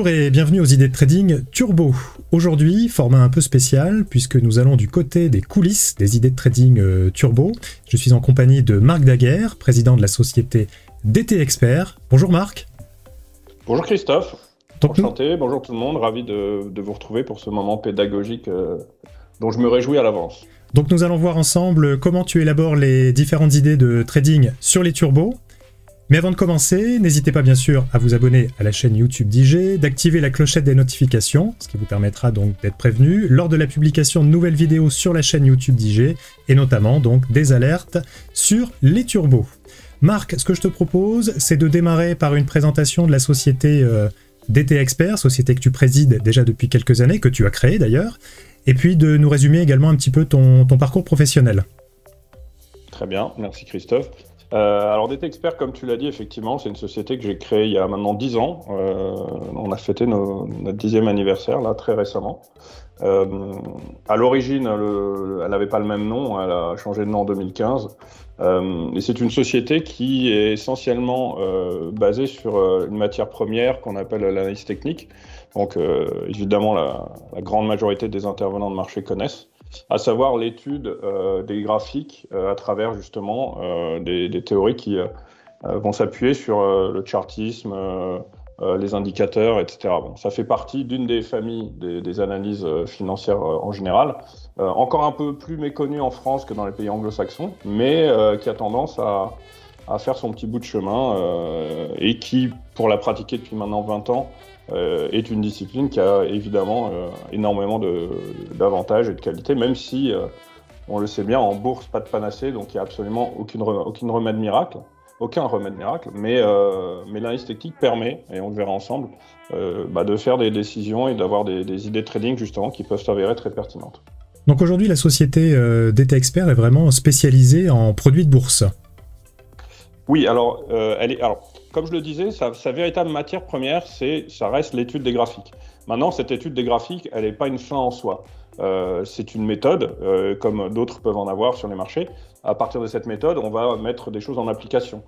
Bonjour et bienvenue aux idées de trading turbo. Aujourd'hui, format un peu spécial puisque nous allons du côté des coulisses des idées de trading turbo. Je suis en compagnie de Marc Daguerre, président de la société DT Expert. Bonjour Marc. Bonjour Christophe. Donc, enchanté, bonjour tout le monde, ravi de vous retrouver pour ce moment pédagogique dont je me réjouis à l'avance. Donc nous allons voir ensemble comment tu élabores les différentes idées de trading sur les turbos. Mais avant de commencer, n'hésitez pas bien sûr à vous abonner à la chaîne YouTube d'IG, d'activer la clochette des notifications, ce qui vous permettra donc d'être prévenu lors de la publication de nouvelles vidéos sur la chaîne YouTube d'IG, et notamment donc des alertes sur les turbos. Marc, ce que je te propose, c'est de démarrer par une présentation de la société DT Expert, société que tu présides déjà depuis quelques années, que tu as créée d'ailleurs, et puis de nous résumer également un petit peu ton parcours professionnel. Très bien, merci Christophe. Alors DT Expert, comme tu l'as dit, effectivement, c'est une société que j'ai créée il y a maintenant 10 ans. On a fêté notre 10e anniversaire, là, très récemment. À l'origine, elle n'avait pas le même nom, elle a changé de nom en 2015. Et c'est une société qui est essentiellement basée sur une matière première qu'on appelle l'analyse technique. Donc évidemment, la grande majorité des intervenants de marché connaissent, à savoir l'étude des graphiques à travers justement des théories qui vont s'appuyer sur le chartisme, les indicateurs, etc. Bon, ça fait partie d'une des familles des analyses financières en général, encore un peu plus méconnue en France que dans les pays anglo-saxons, mais qui a tendance à faire son petit bout de chemin et qui, pour la pratiquer depuis maintenant 20 ans, est une discipline qui a évidemment énormément d'avantages et de qualités, même si, on le sait bien, en bourse, pas de panacée, donc il n'y a absolument aucun remède miracle, mais l'analyse technique permet, et on le verra ensemble, de faire des décisions et d'avoir des idées de trading justement qui peuvent s'avérer très pertinentes. Donc aujourd'hui, la société DT Expert est vraiment spécialisée en produits de bourse. Oui, alors, comme je le disais, sa véritable matière première, ça reste l'étude des graphiques. Maintenant, cette étude des graphiques, elle n'est pas une fin en soi. C'est une méthode, comme d'autres peuvent en avoir sur les marchés. À partir de cette méthode, on va mettre des choses en application.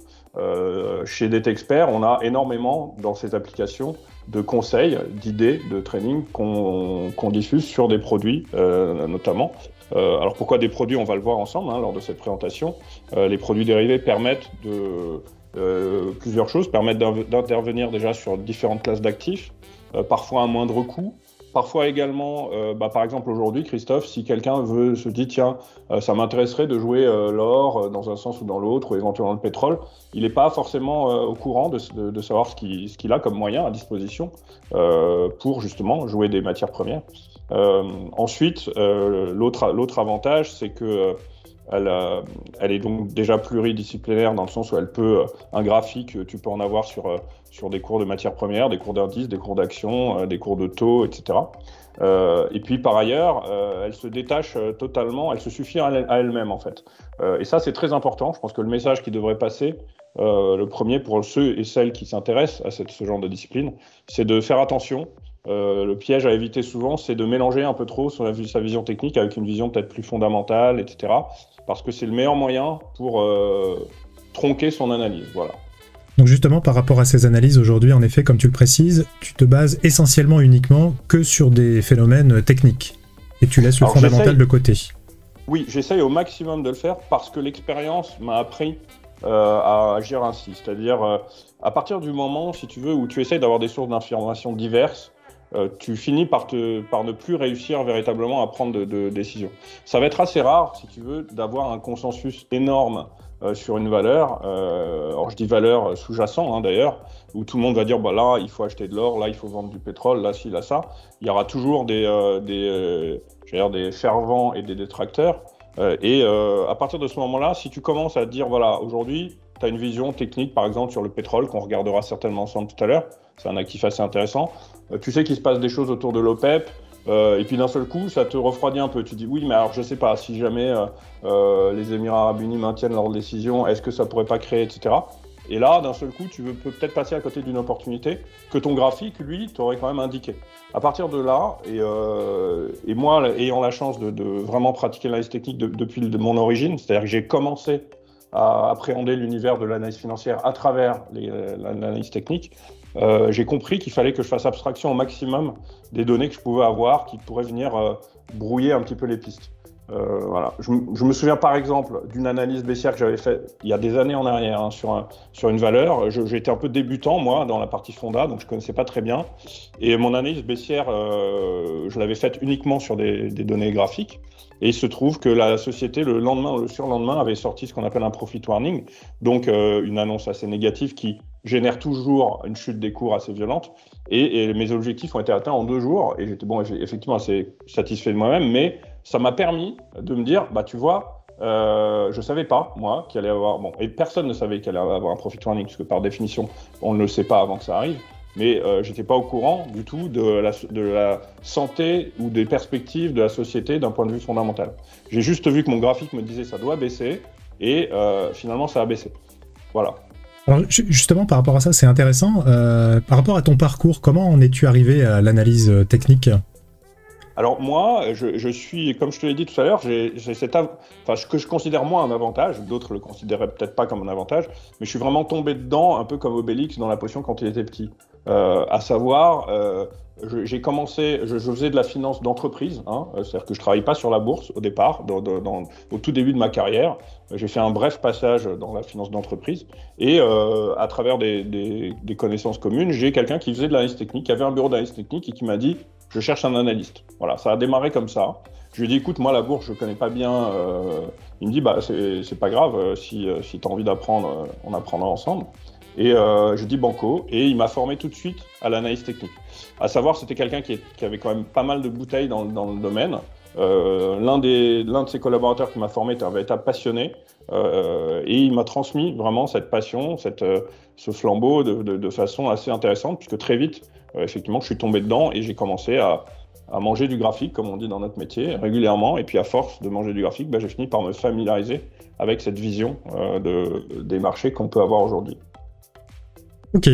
Chez DT Expert, on a énormément dans ces applications de conseils, d'idées de trading qu'on diffuse sur des produits, notamment. Alors pourquoi des produits? On va le voir ensemble lors de cette présentation. Les produits dérivés permettent plusieurs choses, permettent d'intervenir déjà sur différentes classes d'actifs, parfois à moindre coût. Parfois également, par exemple aujourd'hui, Christophe, si quelqu'un se dit tiens, ça m'intéresserait de jouer l'or dans un sens ou dans l'autre, ou éventuellement le pétrole, il n'est pas forcément au courant de savoir ce qu'il a comme moyen à disposition pour justement jouer des matières premières. Ensuite, l'autre avantage, c'est que elle est donc déjà pluridisciplinaire dans le sens où un graphique, tu peux en avoir sur des cours de matières premières, des cours d'indices, des cours d'actions, des cours de taux, etc. Et puis par ailleurs, elle se détache totalement, elle se suffit à elle-même en fait. Et ça c'est très important, je pense que le message qui devrait passer, le premier pour ceux et celles qui s'intéressent à ce genre de discipline, c'est de faire attention. Le piège à éviter souvent, c'est de mélanger un peu trop sa vision technique avec une vision peut-être plus fondamentale, etc. Parce que c'est le meilleur moyen pour tronquer son analyse. Voilà. Donc justement, par rapport à ces analyses aujourd'hui, en effet, comme tu le précises, tu te bases essentiellement uniquement que sur des phénomènes techniques. Et tu laisses le fondamental de côté. Oui, j'essaye au maximum de le faire parce que l'expérience m'a appris à agir ainsi. C'est-à-dire, à partir du moment, si tu veux, où tu essayes d'avoir des sources d'informations diverses, tu finis par ne plus réussir véritablement à prendre de décisions. Ça va être assez rare, si tu veux, d'avoir un consensus énorme sur une valeur. Alors je dis valeur sous-jacent d'ailleurs, où tout le monde va dire là il faut acheter de l'or, là il faut vendre du pétrole, là ci, là ça. Il y aura toujours des fervents et des détracteurs. À partir de ce moment-là, si tu commences à te dire voilà, aujourd'hui tu as une vision technique par exemple sur le pétrole qu'on regardera certainement ensemble tout à l'heure, c'est un actif assez intéressant. Tu sais qu'il se passe des choses autour de l'OPEP, et puis d'un seul coup, ça te refroidit un peu. Tu dis oui, mais alors je sais pas, si jamais les Émirats Arabes Unis maintiennent leur décision, est-ce que ça pourrait pas créer, etc. Et là, d'un seul coup, tu peux peut-être passer à côté d'une opportunité que ton graphique, lui, t'aurait quand même indiqué. À partir de là, et moi, ayant la chance de vraiment pratiquer l'analyse technique depuis mon origine, c'est-à-dire que j'ai commencé à appréhender l'univers de l'analyse financière à travers l'analyse technique, j'ai compris qu'il fallait que je fasse abstraction au maximum des données que je pouvais avoir qui pourraient venir brouiller un petit peu les pistes. Voilà. Je me souviens par exemple d'une analyse baissière que j'avais faite il y a des années en arrière hein, sur une valeur. J'étais un peu débutant moi dans la partie fonda, donc je connaissais pas très bien. Et mon analyse baissière, je l'avais faite uniquement sur des données graphiques. Et il se trouve que la société, le lendemain ou le surlendemain, avait sorti ce qu'on appelle un profit warning, donc une annonce assez négative qui génère toujours une chute des cours assez violente. Et mes objectifs ont été atteints en 2 jours. Et j'étais effectivement assez satisfait de moi-même, mais ça m'a permis de me dire, bah tu vois, je savais pas moi qu'il allait avoir, bon, et personne ne savait qu'il allait avoir un profit warning, puisque par définition, on ne le sait pas avant que ça arrive. Mais j'étais pas au courant du tout de la santé ou des perspectives de la société d'un point de vue fondamental. J'ai juste vu que mon graphique me disait ça doit baisser et finalement ça a baissé. Voilà. Alors justement par rapport à ça c'est intéressant. Par rapport à ton parcours, comment en es-tu arrivé à l'analyse technique ? Alors moi, je suis, comme je te l'ai dit tout à l'heure, j'ai ce que je considère moi un avantage, d'autres le considéraient peut-être pas comme un avantage, mais je suis vraiment tombé dedans, un peu comme Obélix dans la potion quand il était petit. À savoir, j'ai commencé, je faisais de la finance d'entreprise, hein, c'est-à-dire que je travaillais pas sur la bourse au départ, au tout début de ma carrière. J'ai fait un bref passage dans la finance d'entreprise et à travers des connaissances communes, j'ai quelqu'un qui faisait de l'analyse technique, qui avait un bureau d'analyse technique et qui m'a dit je cherche un analyste. Voilà, ça a démarré comme ça. Je lui ai dit, écoute, moi, la bourse, je connais pas bien. Il me dit, bah, c'est pas grave, si tu as envie d'apprendre, on apprendra ensemble. Et je dis banco, et il m'a formé tout de suite à l'analyse technique. À savoir, c'était quelqu'un qui avait quand même pas mal de bouteilles dans le domaine. L'un de ses collaborateurs qui m'a formé était un véritable passionné. Et il m'a transmis vraiment cette passion, ce flambeau de façon assez intéressante, puisque très vite, effectivement, je suis tombé dedans et j'ai commencé à manger du graphique, comme on dit dans notre métier, régulièrement. Et puis à force de manger du graphique, j'ai fini par me familiariser avec cette vision des marchés qu'on peut avoir aujourd'hui. Ok.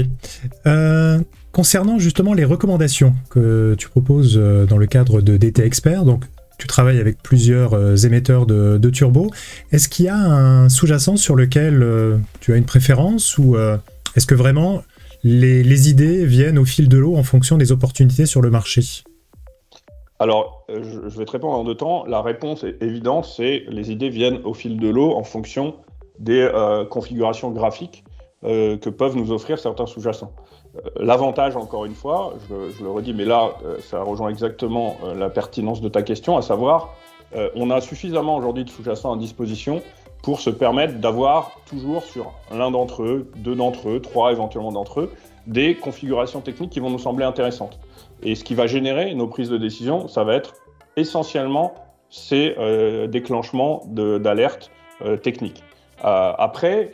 Concernant justement les recommandations que tu proposes dans le cadre de DT Expert, donc tu travailles avec plusieurs émetteurs de turbo, est-ce qu'il y a un sous-jacent sur lequel tu as une préférence ou est-ce que vraiment les idées viennent au fil de l'eau en fonction des opportunités sur le marché? Alors, je vais te répondre en 2 temps. La réponse est évidente, c'est les idées viennent au fil de l'eau en fonction des configurations graphiques que peuvent nous offrir certains sous-jacents. L'avantage, encore une fois, je le redis, mais là, ça rejoint exactement la pertinence de ta question, à savoir, on a suffisamment aujourd'hui de sous-jacents à disposition pour se permettre d'avoir toujours sur l'un d'entre eux, 2 d'entre eux, 3 éventuellement d'entre eux, des configurations techniques qui vont nous sembler intéressantes. Et ce qui va générer nos prises de décision, ça va être essentiellement ces déclenchements d'alerte techniques. Après,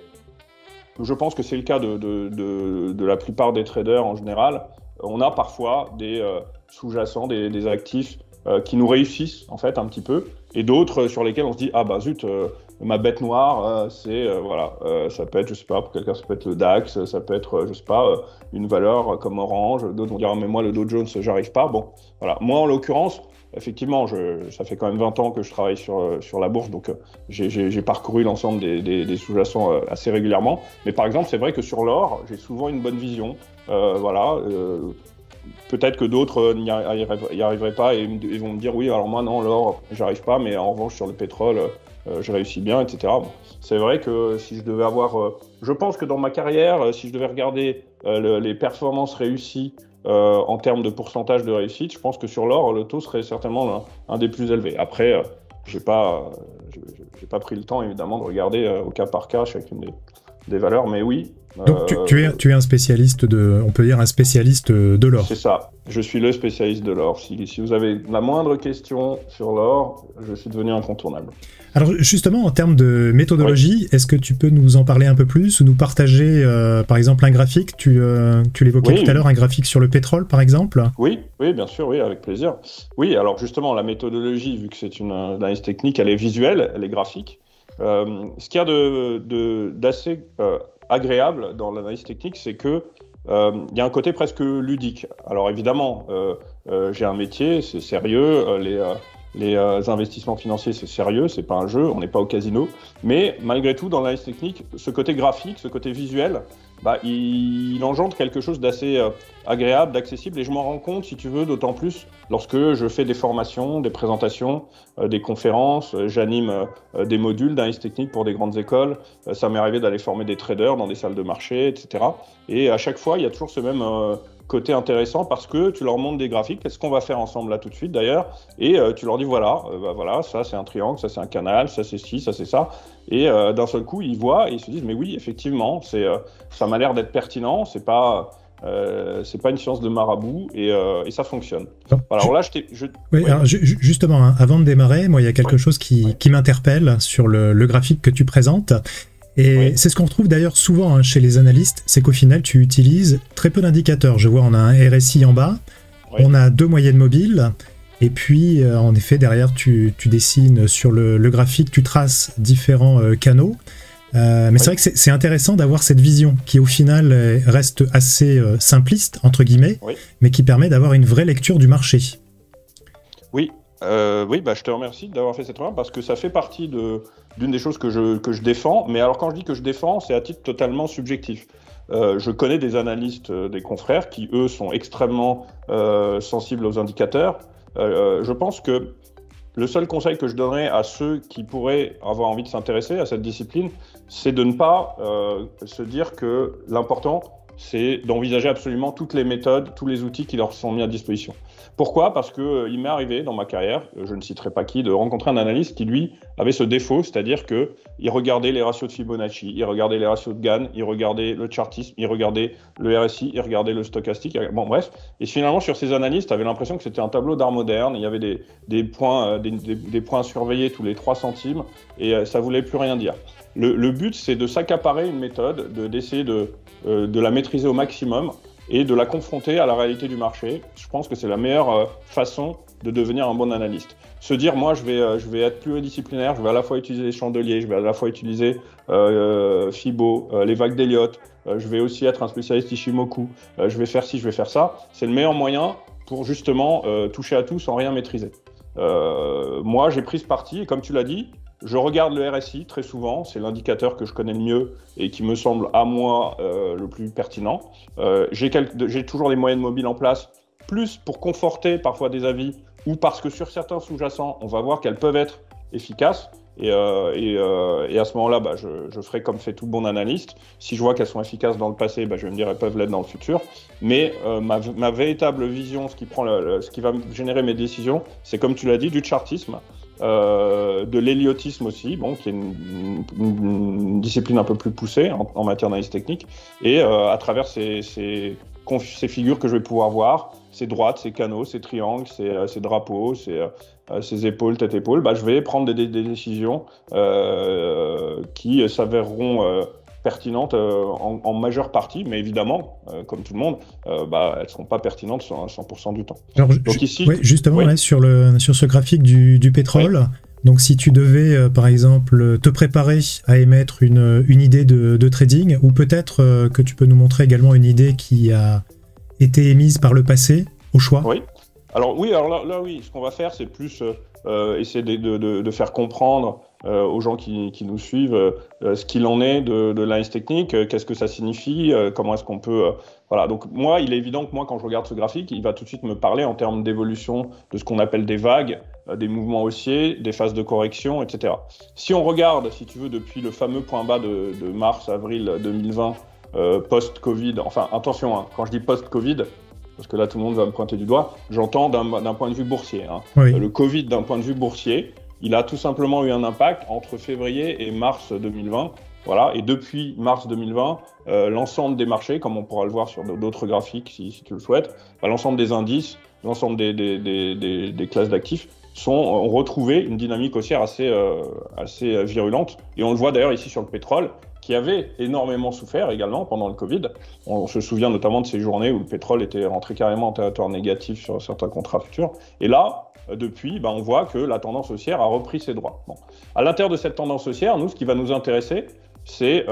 je pense que c'est le cas de la plupart des traders en général. On a parfois des sous-jacents, des actifs qui nous réussissent en fait un petit peu, et d'autres sur lesquels on se dit ah bah zut, ma bête noire, c'est voilà, ça peut être, je sais pas, pour quelqu'un ça peut être le DAX, ça peut être, je sais pas, une valeur comme Orange. D'autres vont dire ah, mais moi le Dow Jones j'arrive pas. Bon, voilà. Moi en l'occurrence, effectivement, ça fait quand même 20 ans que je travaille sur la bourse, donc j'ai parcouru l'ensemble des sous-jacents assez régulièrement. Mais par exemple, c'est vrai que sur l'or, j'ai souvent une bonne vision. Voilà. Peut-être que d'autres n'y arriveraient pas et vont me dire oui, alors moi non, l'or, j'arrive pas, mais en revanche sur le pétrole, je réussis bien, etc. Bon, c'est vrai que si je devais avoir... je pense que dans ma carrière, si je devais regarder les performances réussies en termes de pourcentage de réussite, je pense que sur l'or, le taux serait certainement un des plus élevés. Après, j'ai pas pris le temps, évidemment, de regarder au cas par cas chacune des valeurs, mais oui. Donc tu es un spécialiste on peut dire un spécialiste de l'or. C'est ça, je suis le spécialiste de l'or. Si vous avez la moindre question sur l'or, je suis devenu incontournable. Alors justement, en termes de méthodologie, oui. Est-ce que tu peux nous en parler un peu plus ou nous partager par exemple un graphique, tu l'évoquais tout à l'heure, un graphique sur le pétrole par exemple? Oui, bien sûr, oui, avec plaisir. Oui, alors justement, la méthodologie, vu que c'est une analyse technique, elle est visuelle, elle est graphique. Ce qu'il y a d'assez agréable dans l'analyse technique, c'est que y a un côté presque ludique. Alors évidemment, j'ai un métier, c'est sérieux, les investissements financiers, c'est sérieux, c'est pas un jeu, on n'est pas au casino. Mais malgré tout, dans l'analyse technique, ce côté graphique, ce côté visuel, il engendre quelque chose d'assez agréable, d'accessible. Et je m'en rends compte, si tu veux, d'autant plus lorsque je fais des formations, des présentations, des conférences, j'anime des modules d'analyse technique pour des grandes écoles. Ça m'est arrivé d'aller former des traders dans des salles de marché, etc. Et à chaque fois, il y a toujours ce même côté intéressant parce que tu leur montres des graphiques. Qu'est-ce qu'on va faire ensemble là tout de suite d'ailleurs? Et tu leur dis voilà, ça c'est un triangle, ça c'est un canal, ça c'est ci, ça c'est ça. Et d'un seul coup, ils voient et ils se disent mais oui, effectivement, ça m'a l'air d'être pertinent, c'est pas une science de marabout et ça fonctionne. Voilà, alors là, oui. Alors, justement, hein, avant de démarrer, moi, il y a quelque chose qui m'interpelle sur le graphique que tu présentes. Et c'est ce qu'on retrouve d'ailleurs souvent chez les analystes, c'est qu'au final, tu utilises très peu d'indicateurs. Je vois, on a un RSI en bas, on a 2 moyennes mobiles, et puis, en effet, derrière, tu dessines sur le graphique, tu traces différents canaux. Mais c'est vrai que c'est intéressant d'avoir cette vision qui, au final, reste assez simpliste, entre guillemets, mais qui permet d'avoir une vraie lecture du marché. Oui. Je te remercie d'avoir fait cette remarque parce que ça fait partie d'une des choses que je défends. Mais alors quand je dis que je défends, c'est à titre totalement subjectif. Je connais des analystes, des confrères qui, eux, sont extrêmement sensibles aux indicateurs. Je pense que le seul conseil que je donnerais à ceux qui pourraient avoir envie de s'intéresser à cette discipline, c'est de ne pas se dire que l'important, c'est d'envisager absolument toutes les méthodes, tous les outils qui leur sont mis à disposition. Pourquoi? Parce que il m'est arrivé dans ma carrière, je ne citerai pas qui, de rencontrer un analyste qui, lui, avait ce défaut, c'est-à-dire qu'il regardait les ratios de Fibonacci, il regardait les ratios de Gann, il regardait le chartisme, il regardait le RSI, il regardait le stochastique, bon bref. Et finalement, sur ces analystes, tu avais l'impression que c'était un tableau d'art moderne, il y avait des points à surveiller tous les 3 centimes, et ça voulait plus rien dire. Le but, c'est de s'accaparer une méthode, d'essayer de la maîtriser au maximum, et de la confronter à la réalité du marché. Je pense que c'est la meilleure façon de devenir un bon analyste. Se dire, moi, je vais être pluridisciplinaire, je vais à la fois utiliser les chandeliers, je vais à la fois utiliser Fibo, les vagues d'Elliott, je vais aussi être un spécialiste Ishimoku, je vais faire ci, je vais faire ça. C'est le meilleur moyen pour justement toucher à tout sans rien maîtriser. Moi, j'ai pris ce parti, et comme tu l'as dit, je regarde le RSI très souvent, c'est l'indicateur que je connais le mieux et qui me semble à moi le plus pertinent. J'ai toujours des moyennes mobiles en place, plus pour conforter parfois des avis ou parce que sur certains sous-jacents, on va voir qu'elles peuvent être efficaces. Et à ce moment-là, je ferai comme fait tout bon analyste. Si je vois qu'elles sont efficaces dans le passé, je vais me dire elles peuvent l'être dans le futur. Mais ma véritable vision, ce qui va générer mes décisions, c'est comme tu l'as dit, du chartisme. De l'héliotisme aussi, qui est une discipline un peu plus poussée en matière d'analyse technique, et à travers ces figures que je vais pouvoir voir, ces droites, ces canaux, ces triangles, ces drapeaux, ces épaules, tête-épaule, je vais prendre des décisions qui s'avéreront pertinentes en majeure partie, mais évidemment, comme tout le monde, elles ne seront pas pertinentes à 100% du temps. Alors, donc ici, justement, là, sur ce graphique du pétrole, donc si tu devais, par exemple, te préparer à émettre une idée de trading, ou peut-être que tu peux nous montrer également une idée qui a été émise par le passé, au choix. Alors là, ce qu'on va faire, c'est plus essayer de faire comprendre aux gens qui nous suivent ce qu'il en est de l'analyse technique, qu'est-ce que ça signifie, comment est-ce qu'on peut... Voilà, donc moi, il est évident que moi, quand je regarde ce graphique, il va tout de suite me parler en termes d'évolution de ce qu'on appelle des vagues, des mouvements haussiers, des phases de correction, etc. Si on regarde, si tu veux, depuis le fameux point bas de mars-avril 2020, post-Covid, enfin attention, quand je dis post-Covid, parce que là tout le monde va me pointer du doigt, j'entends d'un point de vue boursier. Le Covid d'un point de vue boursier, il a tout simplement eu un impact entre février et mars 2020. Voilà, et depuis mars 2020, l'ensemble des marchés, comme on pourra le voir sur d'autres graphiques si tu le souhaites, l'ensemble des indices, l'ensemble des classes d'actifs ont retrouvé une dynamique haussière assez virulente. Et on le voit d'ailleurs ici sur le pétrole, qui avait énormément souffert également pendant le Covid. On se souvient notamment de ces journées où le pétrole était rentré carrément en territoire négatif sur certains contrats futurs. Et là, depuis, on voit que la tendance haussière a repris ses droits. Bon. À l'intérieur de cette tendance haussière, nous, ce qui va nous intéresser, c'est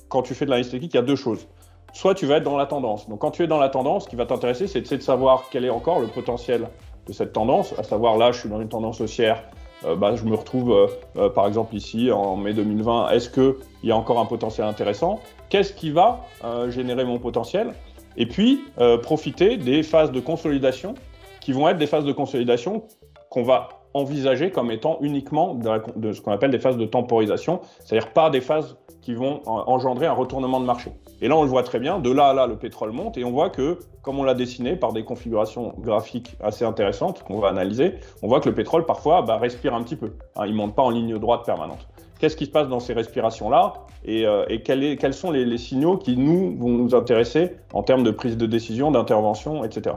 quand tu fais de l'analyse technique, il y a 2 choses. Soit tu vas être dans la tendance. Donc quand tu es dans la tendance, ce qui va t'intéresser, c'est de savoir quel est encore le potentiel cette tendance, à savoir là, je suis dans une tendance haussière, je me retrouve par exemple ici en mai 2020, est-ce qu'il y a encore un potentiel intéressant? Qu'est-ce qui va générer mon potentiel? Et puis, profiter des phases de consolidation qui vont être des phases de consolidation qu'on va envisager comme étant uniquement de ce qu'on appelle des phases de temporisation, c'est-à-dire pas des phases qui vont engendrer un retournement de marché. Et là, on le voit très bien, de là à là, le pétrole monte et on voit que, comme on l'a dessiné par des configurations graphiques assez intéressantes qu'on va analyser, on voit que le pétrole, parfois, respire un petit peu. Il ne monte pas en ligne droite permanente. Qu'est-ce qui se passe dans ces respirations-là et quels sont les signaux qui vont nous intéresser en termes de prise de décision, d'intervention, etc.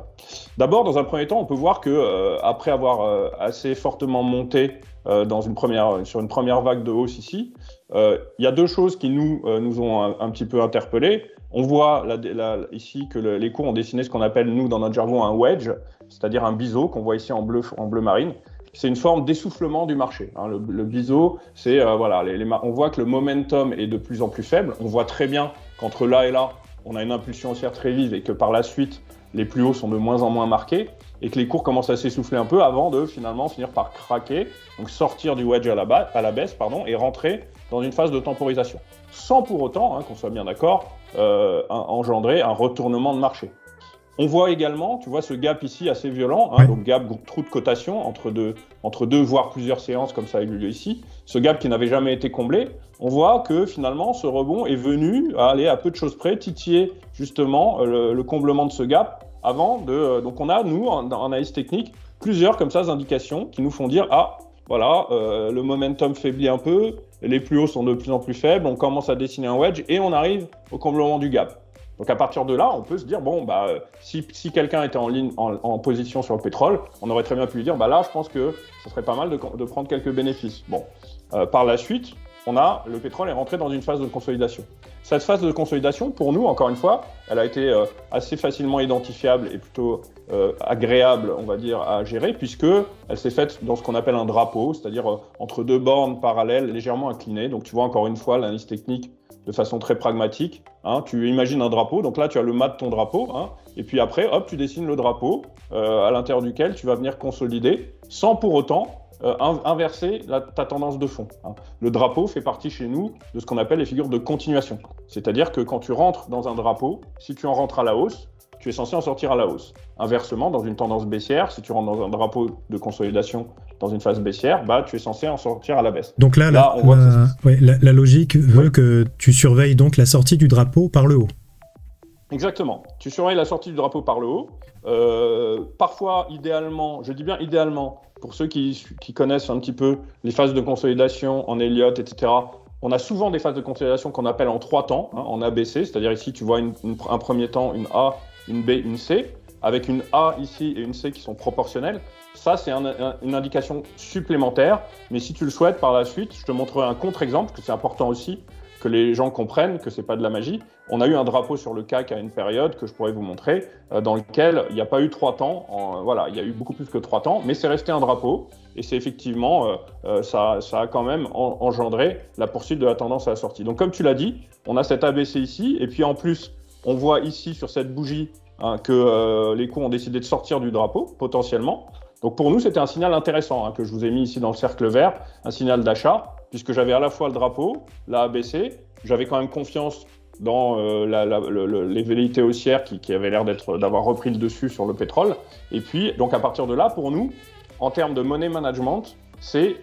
D'abord, dans un premier temps, on peut voir que après avoir assez fortement monté sur une première vague de hausse ici, il y a deux choses qui nous ont un petit peu interpellés. On voit ici que les cours ont dessiné ce qu'on appelle, nous, dans notre jargon, un wedge, c'est-à-dire un biseau qu'on voit ici en bleu marine. C'est une forme d'essoufflement du marché. Le biseau, c'est on voit que le momentum est de plus en plus faible. On voit très bien qu'entre là et là, on a une impulsion haussière très vive et que par la suite, les plus hauts sont de moins en moins marqués et que les cours commencent à s'essouffler un peu avant de finalement finir par craquer, donc sortir du wedge à la baisse et rentrer dans une phase de temporisation. Sans pour autant, qu'on soit bien d'accord, engendrer un retournement de marché. On voit également, tu vois, ce gap ici assez violent, donc gap, trou de cotation entre deux, voire plusieurs séances comme ça a eu lieu ici. Ce gap qui n'avait jamais été comblé, on voit que finalement ce rebond est venu à aller à peu de choses près, titiller justement le comblement de ce gap avant de. Donc on a, nous, en analyse technique, plusieurs comme ça indications qui nous font dire le momentum faiblit un peu, les plus hauts sont de plus en plus faibles, on commence à dessiner un wedge et on arrive au comblement du gap. Donc à partir de là, on peut se dire, si quelqu'un était en position sur le pétrole, on aurait très bien pu lui dire, là, je pense que ce serait pas mal de prendre quelques bénéfices. Par la suite, le pétrole est rentré dans une phase de consolidation. Cette phase de consolidation, pour nous, encore une fois, elle a été assez facilement identifiable et plutôt agréable, on va dire, à gérer, puisque elle s'est faite dans ce qu'on appelle un drapeau, c'est-à-dire entre deux bornes parallèles légèrement inclinées. Donc tu vois encore une fois l'analyse technique de façon très pragmatique. Tu imagines un drapeau, donc là tu as le mât de ton drapeau, et puis après, tu dessines le drapeau à l'intérieur duquel tu vas venir consolider, sans pour autant inverser ta tendance de fond. Le drapeau fait partie chez nous de ce qu'on appelle les figures de continuation. C'est-à-dire que quand tu rentres dans un drapeau, si tu en rentres à la hausse, tu es censé en sortir à la hausse. Inversement, dans une tendance baissière, si tu rentres dans un drapeau de consolidation dans une phase baissière, tu es censé en sortir à la baisse. Donc là la logique veut que tu surveilles donc la sortie du drapeau par le haut. Exactement. Tu surveilles la sortie du drapeau par le haut. Parfois, idéalement, je dis bien idéalement, pour ceux qui connaissent un petit peu les phases de consolidation en Elliott, etc., on a souvent des phases de consolidation qu'on appelle en 3 temps, en ABC, c'est-à-dire ici, tu vois un premier temps, une A, une B, une C, avec une A ici et une C qui sont proportionnelles. Ça, c'est une indication supplémentaire, mais si tu le souhaites, par la suite, je te montrerai un contre-exemple, parce que c'est important aussi que les gens comprennent que c'est pas de la magie. On a eu un drapeau sur le CAC à une période que je pourrais vous montrer, dans lequel il n'y a pas eu 3 temps. Il y a eu beaucoup plus que 3 temps, mais c'est resté un drapeau. Et c'est effectivement, ça a quand même engendré la poursuite de la tendance à la sortie. Donc comme tu l'as dit, on a cet ABC ici, et puis en plus, on voit ici sur cette bougie que les cours ont décidé de sortir du drapeau, potentiellement. Donc pour nous, c'était un signal intéressant que je vous ai mis ici dans le cercle vert, un signal d'achat, puisque j'avais à la fois le drapeau, la ABC, j'avais quand même confiance dans les velléités haussières qui avaient l'air d'avoir repris le dessus sur le pétrole. Et puis, donc à partir de là, pour nous, en termes de money management, c'est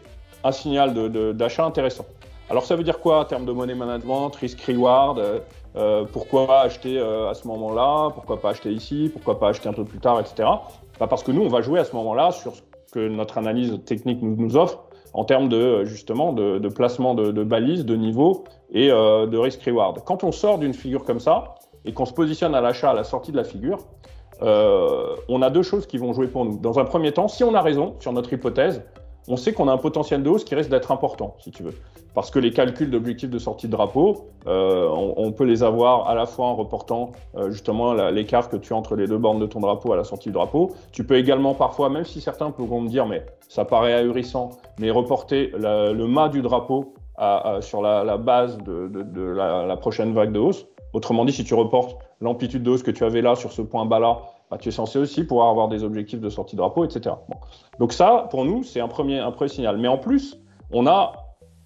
un signal d'achat intéressant. Alors ça veut dire quoi en termes de money management, risk-reward, pourquoi acheter à ce moment-là, pourquoi pas acheter ici, pourquoi pas acheter un peu plus tard, etc. Parce que nous, on va jouer à ce moment-là sur ce que notre analyse technique nous offre en termes de placement de balises, de niveau et de risk-reward. Quand on sort d'une figure comme ça et qu'on se positionne à l'achat à la sortie de la figure, on a deux choses qui vont jouer pour nous. Dans un premier temps, si on a raison sur notre hypothèse, on sait qu'on a un potentiel de hausse qui risque d'être important, si tu veux. Parce que les calculs d'objectifs de sortie de drapeau, on peut les avoir à la fois en reportant justement l'écart que tu as entre les deux bornes de ton drapeau à la sortie du drapeau. Tu peux également parfois, même si certains pourront me dire, mais ça paraît ahurissant, mais reporter le mât du drapeau sur la base de la prochaine vague de hausse. Autrement dit, si tu reportes l'amplitude de hausse que tu avais là sur ce point bas-là bah, tu es censé aussi pouvoir avoir des objectifs de sortie de drapeau, etc. Bon. Donc ça, pour nous, c'est un premier signal. Mais en plus, on a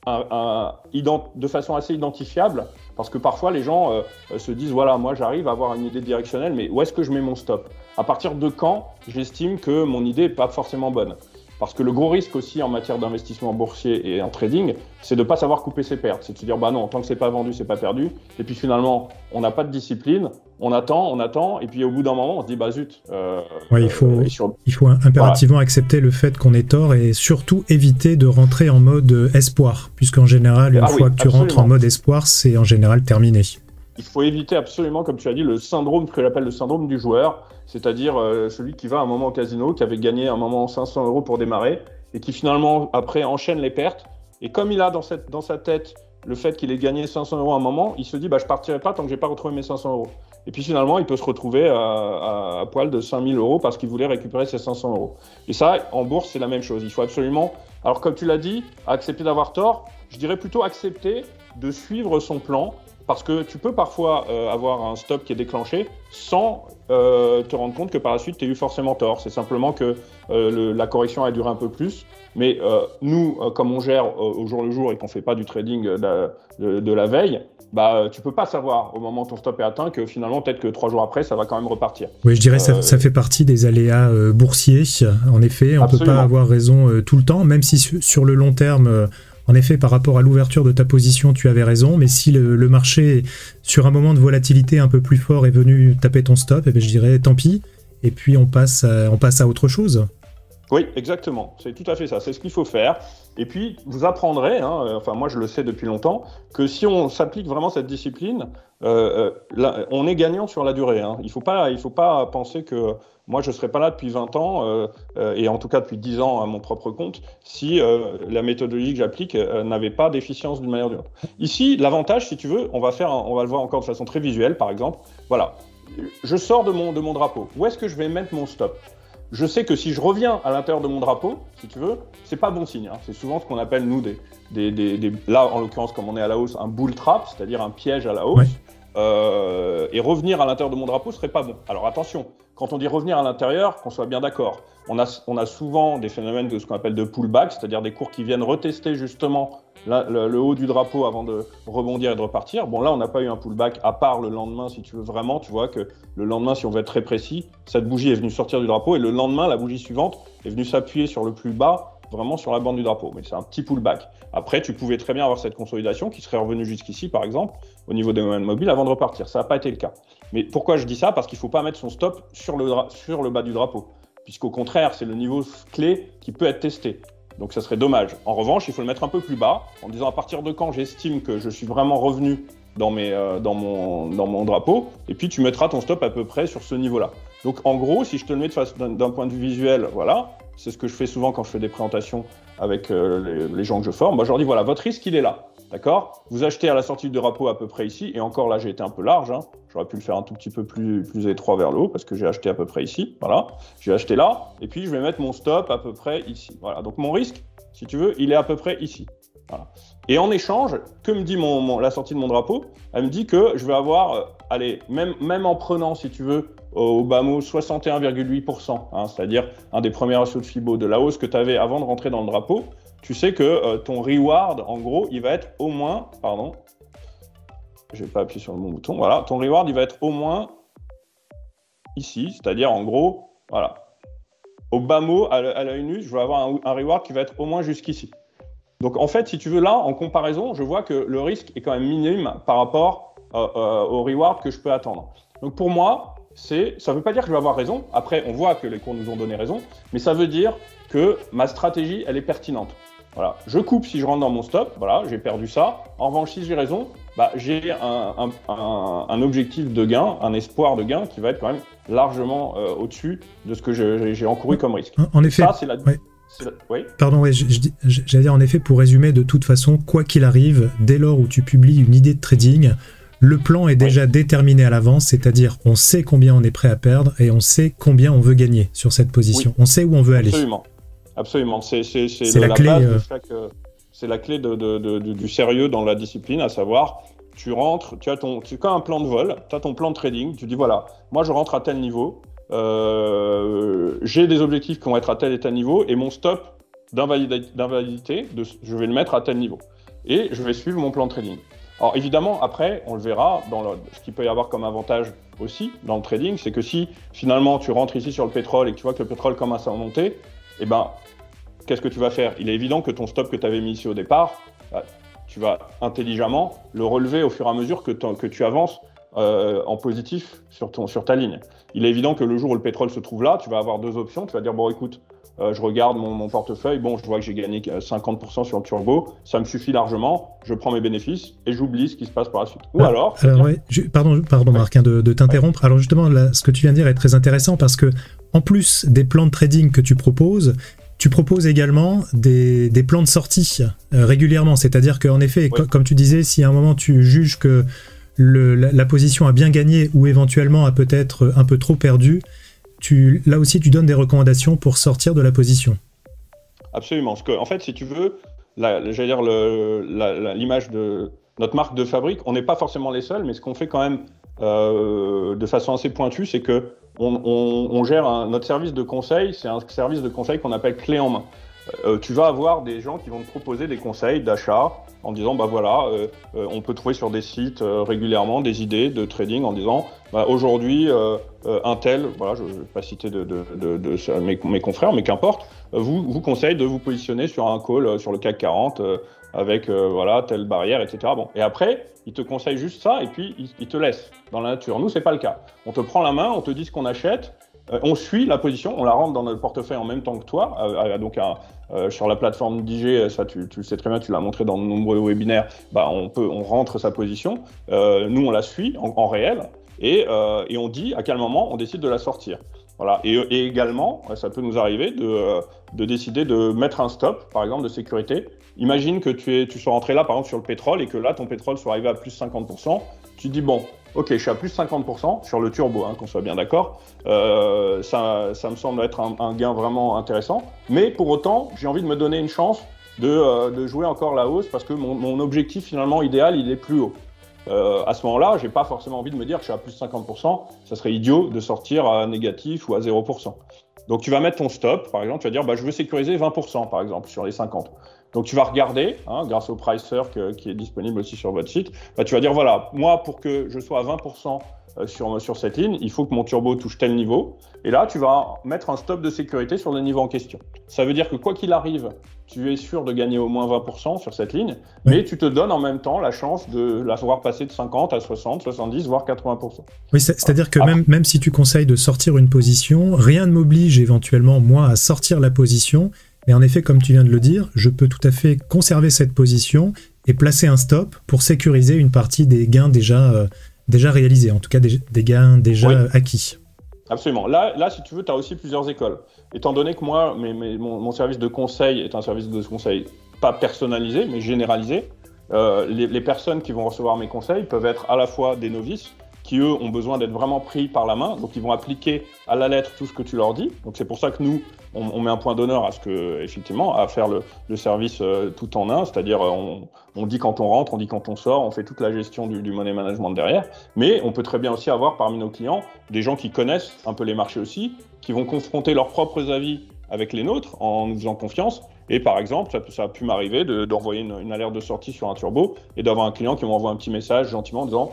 de façon assez identifiable, parce que parfois les gens se disent, voilà, moi j'arrive à avoir une idée directionnelle, mais où est-ce que je mets mon stop? À partir de quand j'estime que mon idée n'est pas forcément bonne? Parce que le gros risque aussi en matière d'investissement boursier et en trading, c'est de ne pas savoir couper ses pertes. C'est de se dire, bah non, tant que c'est pas vendu, c'est pas perdu. Et puis finalement, on n'a pas de discipline, on attend, et puis au bout d'un moment, on se dit, bah zut. Ouais, il faut impérativement accepter le fait qu'on ait tort et surtout éviter de rentrer en mode espoir, puisqu'en général, une fois que tu rentres en mode espoir, c'est en général terminé. Il faut éviter absolument, comme tu as dit, le syndrome, ce que j'appelle le syndrome du joueur, c'est-à-dire celui qui va à un moment au casino, qui avait gagné un moment 500 € pour démarrer, et qui finalement, après, enchaîne les pertes. Et comme il a dans sa tête le fait qu'il ait gagné 500 € à un moment, il se dit, bah, je partirai pas tant que j'ai pas retrouvé mes 500 €. Et puis finalement, il peut se retrouver à poil de 5000 € parce qu'il voulait récupérer ses 500 €. Et ça, en bourse, c'est la même chose. Il faut absolument, alors comme tu l'as dit, accepter d'avoir tort, je dirais plutôt accepter de suivre son plan. Parce que tu peux parfois avoir un stop qui est déclenché sans te rendre compte que par la suite, tu as eu forcément tort. C'est simplement que la correction a duré un peu plus. Mais nous, comme on gère au jour le jour et qu'on ne fait pas du trading de la veille, bah, tu ne peux pas savoir au moment où ton stop est atteint que finalement, peut-être que 3 jours après, ça va quand même repartir. Oui, je dirais que ça fait partie des aléas boursiers. En effet, on ne peut pas avoir raison tout le temps, même si sur le long terme... En effet, par rapport à l'ouverture de ta position, tu avais raison, mais si le marché, sur un moment de volatilité un peu plus fort, est venu taper ton stop, eh bien, je dirais tant pis, et puis on passe à autre chose. Oui, exactement, c'est tout à fait ça, c'est ce qu'il faut faire. Et puis, vous apprendrez, enfin moi je le sais depuis longtemps, que si on s'applique vraiment cette discipline, on est gagnant sur la durée. Il faut pas penser que moi je ne serais pas là depuis 20 ans, et en tout cas depuis 10 ans à mon propre compte, si la méthodologie que j'applique n'avait pas d'efficience d'une manière ou d'une autre. Ici, l'avantage, si tu veux, on va le voir encore de façon très visuelle, par exemple. Voilà, je sors de mon drapeau. Où est-ce que je vais mettre mon stop ? Je sais que si je reviens à l'intérieur de mon drapeau, si tu veux, c'est pas bon signe. C'est souvent ce qu'on appelle, nous, là, en l'occurrence, comme on est à la hausse, un bull trap, c'est-à-dire un piège à la hausse. Ouais. Et revenir à l'intérieur de mon drapeau serait pas bon. Alors attention, quand on dit revenir à l'intérieur, qu'on soit bien d'accord, on a souvent des phénomènes de ce qu'on appelle de pullback, c'est-à-dire des cours qui viennent retester justement le haut du drapeau avant de rebondir et de repartir. Bon, là, on n'a pas eu un pullback, à part le lendemain, si tu veux vraiment. Tu vois que le lendemain, si on veut être très précis, cette bougie est venue sortir du drapeau et le lendemain, la bougie suivante est venue s'appuyer sur le plus bas, vraiment sur la bande du drapeau. Mais c'est un petit pullback. Après, tu pouvais très bien avoir cette consolidation qui serait revenue jusqu'ici, par exemple, au niveau des moments mobiles avant de repartir. Ça n'a pas été le cas. Mais pourquoi je dis ça ? Parce qu'il ne faut pas mettre son stop sur le bas du drapeau. Puisqu'au contraire, c'est le niveau clé qui peut être testé. Donc ça serait dommage. En revanche, il faut le mettre un peu plus bas, en disant à partir de quand j'estime que je suis vraiment revenu dans mon drapeau, et puis tu mettras ton stop à peu près sur ce niveau-là. Donc en gros, si je te le mets d'un point de vue visuel, voilà, c'est ce que je fais souvent quand je fais des présentations avec les gens que je forme. Moi, je leur dis, voilà, votre risque, il est là, d'accord ? Vous achetez à la sortie du drapeau à peu près ici, et encore là, j'ai été un peu large, j'aurais pu le faire un tout petit peu plus étroit vers le haut, parce que j'ai acheté à peu près ici, voilà. J'ai acheté là, et puis je vais mettre mon stop à peu près ici, voilà. Donc mon risque, si tu veux, il est à peu près ici, voilà. Et en échange, que me dit la sortie de mon drapeau ? Elle me dit que je vais avoir, même en prenant, si tu veux, au bas mot 61,8%, c'est-à-dire un des premiers ratios de Fibo de la hausse que tu avais avant de rentrer dans le drapeau, tu sais que ton reward, en gros, il va être au moins, pardon, je vais pas appuyer sur le bon bouton, voilà, ton reward, il va être au moins ici, c'est-à-dire en gros, voilà, au bas mot, à l'œil nu, je vais avoir un reward qui va être au moins jusqu'ici. Donc en fait, si tu veux, là, en comparaison, je vois que le risque est quand même minime par rapport au reward que je peux attendre. Donc pour moi, ça ne veut pas dire que je vais avoir raison. Après, on voit que les cours nous ont donné raison, mais ça veut dire que ma stratégie, elle est pertinente. Voilà, je coupe si je rentre dans mon stop, voilà, j'ai perdu ça. En revanche, si j'ai raison, bah, j'ai un objectif de gain, un espoir de gain qui va être quand même largement au-dessus de ce que j'ai encouru comme risque. En effet, ça, c'est ouais. Oui. Pardon, ouais, j'allais dire en effet, pour résumer, de toute façon, quoi qu'il arrive, dès lors où tu publies une idée de trading, le plan est déjà déterminé à l'avance, c'est-à-dire on sait combien on est prêt à perdre et on sait combien on veut gagner sur cette position. Oui. On sait où on veut aller. Absolument. C'est la clé. C'est la clé du sérieux dans la discipline, à savoir, tu rentres, c'est comme un plan de vol, tu as ton plan de trading, tu dis voilà, moi je rentre à tel niveau, j'ai des objectifs qui vont être à tel et tel niveau, et mon stop d'invalidité, je vais le mettre à tel niveau. Et je vais suivre mon plan de trading. Alors évidemment, après, on le verra, ce qu'il peut y avoir comme avantage aussi dans le trading, c'est que si finalement tu rentres ici sur le pétrole et que tu vois que le pétrole commence à monter, eh ben, qu'est-ce que tu vas faire? Il est évident que ton stop que tu avais mis ici au départ, tu vas intelligemment le relever au fur et à mesure que tu avances en positif sur ta ligne. Il est évident que le jour où le pétrole se trouve là, tu vas avoir deux options. Tu vas dire, bon écoute, je regarde mon portefeuille, bon, je vois que j'ai gagné 50% sur le turbo, ça me suffit largement, je prends mes bénéfices et j'oublie ce qui se passe par la suite. Ou alors... ouais, pardon Marc, de t'interrompre. Ouais. Alors justement, là, ce que tu viens de dire est très intéressant parce que, en plus des plans de trading que tu proposes également des plans de sortie régulièrement. C'est-à-dire qu'en effet, comme tu disais, si à un moment tu juges que la position a bien gagné ou éventuellement a peut-être un peu trop perdu, là aussi tu donnes des recommandations pour sortir de la position. Absolument. Parce que, en fait, si tu veux, j'allais dire l'image de notre marque de fabrique, on n'est pas forcément les seuls, mais ce qu'on fait quand même de façon assez pointue, c'est que on gère notre service de conseil, c'est un service de conseil qu'on appelle clé en main. Tu vas avoir des gens qui vont te proposer des conseils d'achat en disant bah voilà, on peut trouver sur des sites régulièrement des idées de trading en disant bah, aujourd'hui un tel, voilà, je ne vais pas citer mes confrères, mais qu'importe, vous conseille de vous positionner sur un call sur le CAC 40 avec voilà, telle barrière, etc. Bon. Et après, il te conseille juste ça et puis il te laisse dans la nature. Nous, c'est pas le cas. On te prend la main, on te dit ce qu'on achète, on suit la position, on la rentre dans notre portefeuille en même temps que toi. Donc sur la plateforme DJ, ça tu le sais très bien, tu l'as montré dans de nombreux webinaires, bah, on rentre sa position, nous on la suit en réel et on dit à quel moment on décide de la sortir. Voilà. Et également, ça peut nous arriver de décider de mettre un stop, par exemple, de sécurité. Imagine que tu sois rentré là, par exemple, sur le pétrole et que là, ton pétrole soit arrivé à plus 50%. Tu te dis, bon, ok, je suis à plus 50% sur le turbo, qu'on soit bien d'accord. Ça me semble être un gain vraiment intéressant. Mais pour autant, j'ai envie de me donner une chance de jouer encore la hausse parce que mon objectif, finalement, idéal, il est plus haut. À ce moment-là, j'ai pas forcément envie de me dire que je suis à plus 50%, ça serait idiot de sortir à négatif ou à 0%. Donc tu vas mettre ton stop, par exemple, tu vas dire bah, je veux sécuriser 20% par exemple sur les 50. Donc tu vas regarder, grâce au pricer qui est disponible aussi sur votre site, bah, tu vas dire voilà, moi pour que je sois à 20% sur cette ligne, il faut que mon turbo touche tel niveau. Et là, tu vas mettre un stop de sécurité sur le niveau en question. Ça veut dire que quoi qu'il arrive, tu es sûr de gagner au moins 20% sur cette ligne, mais tu te donnes en même temps la chance de la voir passer de 50 à 60, 70, voire 80%. Oui, c'est-à-dire que même si tu conseilles de sortir une position, rien ne m'oblige éventuellement, moi, à sortir la position. Mais en effet, comme tu viens de le dire, je peux tout à fait conserver cette position et placer un stop pour sécuriser une partie des gains déjà réalisés, en tout cas des gains déjà acquis. Absolument. Là, si tu veux, tu as aussi plusieurs écoles. Étant donné que moi, mon service de conseil est un service de conseil pas personnalisé, mais généralisé, les personnes qui vont recevoir mes conseils peuvent être à la fois des novices, qui eux ont besoin d'être vraiment pris par la main, donc ils vont appliquer à la lettre tout ce que tu leur dis. Donc c'est pour ça que nous, on met un point d'honneur à faire le service tout en un, c'est-à-dire on dit quand on rentre, on dit quand on sort, on fait toute la gestion du money management derrière. Mais on peut très bien aussi avoir parmi nos clients des gens qui connaissent un peu les marchés aussi, qui vont confronter leurs propres avis avec les nôtres en nous faisant confiance. Et par exemple, ça a pu m'arriver d'envoyer une alerte de sortie sur un turbo et d'avoir un client qui m'envoie un petit message gentiment en disant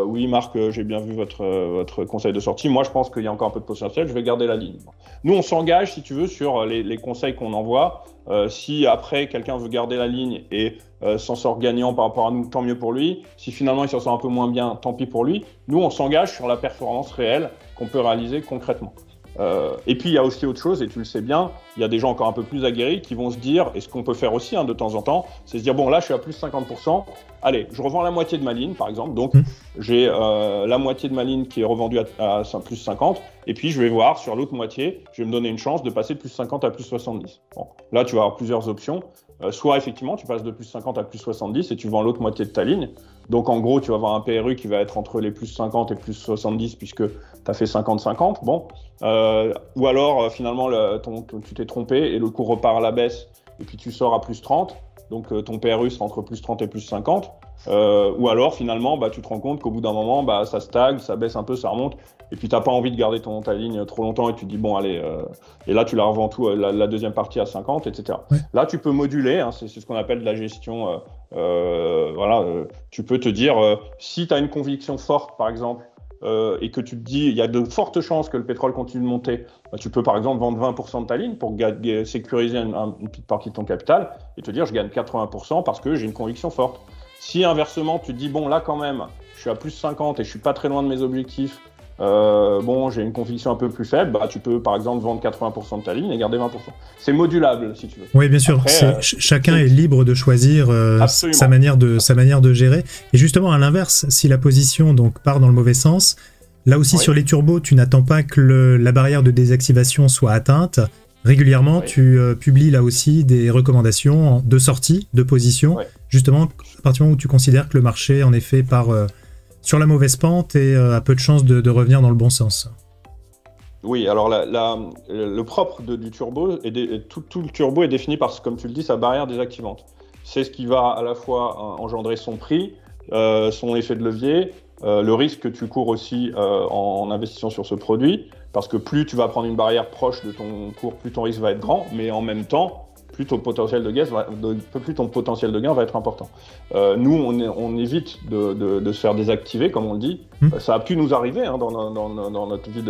oui Marc, j'ai bien vu votre conseil de sortie, moi je pense qu'il y a encore un peu de potentiel, je vais garder la ligne. Nous on s'engage si tu veux sur les conseils qu'on envoie, si après quelqu'un veut garder la ligne et s'en sort gagnant par rapport à nous, tant mieux pour lui, si finalement il s'en sort un peu moins bien, tant pis pour lui, nous on s'engage sur la performance réelle qu'on peut réaliser concrètement. Et puis il y a aussi autre chose, et tu le sais bien, il y a des gens encore un peu plus aguerris qui vont se dire, et ce qu'on peut faire aussi de temps en temps, c'est se dire bon là je suis à plus 50%, allez je revends la moitié de ma ligne par exemple, donc j'ai la moitié de ma ligne qui est revendue à plus 50, et puis je vais voir sur l'autre moitié, je vais me donner une chance de passer de plus 50 à plus 70. Bon, là tu vas avoir plusieurs options, soit effectivement tu passes de plus 50 à plus 70 et tu vends l'autre moitié de ta ligne, donc en gros tu vas avoir un PRU qui va être entre les plus 50 et plus 70 puisque tu as fait 50-50, bon. Ou alors finalement tu t'es trompé et le cours repart à la baisse et puis tu sors à plus 30. donc ton PRU sera entre plus 30 et plus 50, ou alors finalement tu te rends compte qu'au bout d'un moment ça stagne, ça baisse un peu, ça remonte, et puis tu n'as pas envie de garder ta ligne trop longtemps et tu te dis bon allez, et là tu la revends la deuxième partie à 50, etc. Ouais. Là tu peux moduler, hein, c'est ce qu'on appelle de la gestion, tu peux te dire si tu as une conviction forte par exemple, et que tu te dis il y a de fortes chances que le pétrole continue de monter, tu peux par exemple vendre 20% de ta ligne pour sécuriser une petite partie de ton capital et te dire je gagne 80% parce que j'ai une conviction forte. Si inversement tu te dis bon là quand même je suis à plus 50 et je suis pas très loin de mes objectifs, j'ai une conviction un peu plus faible, tu peux par exemple vendre 80% de ta ligne et garder 20%. C'est modulable si tu veux. Oui, bien sûr. Après, chacun est libre de choisir sa manière de gérer. Et justement, à l'inverse, si la position donc part dans le mauvais sens, là aussi sur les turbos, tu n'attends pas que la barrière de désactivation soit atteinte. Régulièrement, tu publies là aussi des recommandations de sortie, de position, justement à partir du moment où tu considères que le marché en effet part sur la mauvaise pente et a peu de chances de revenir dans le bon sens. Oui, alors le propre du turbo, tout le turbo est défini par, comme tu le dis, sa barrière désactivante. C'est ce qui va à la fois engendrer son prix, son effet de levier, le risque que tu cours aussi en investissant sur ce produit, parce que plus tu vas prendre une barrière proche de ton cours, plus ton risque va être grand, mais en même temps, plus ton potentiel de gain va être important. Nous, on évite de se faire désactiver, comme on le dit. Ça a pu nous arriver dans notre vie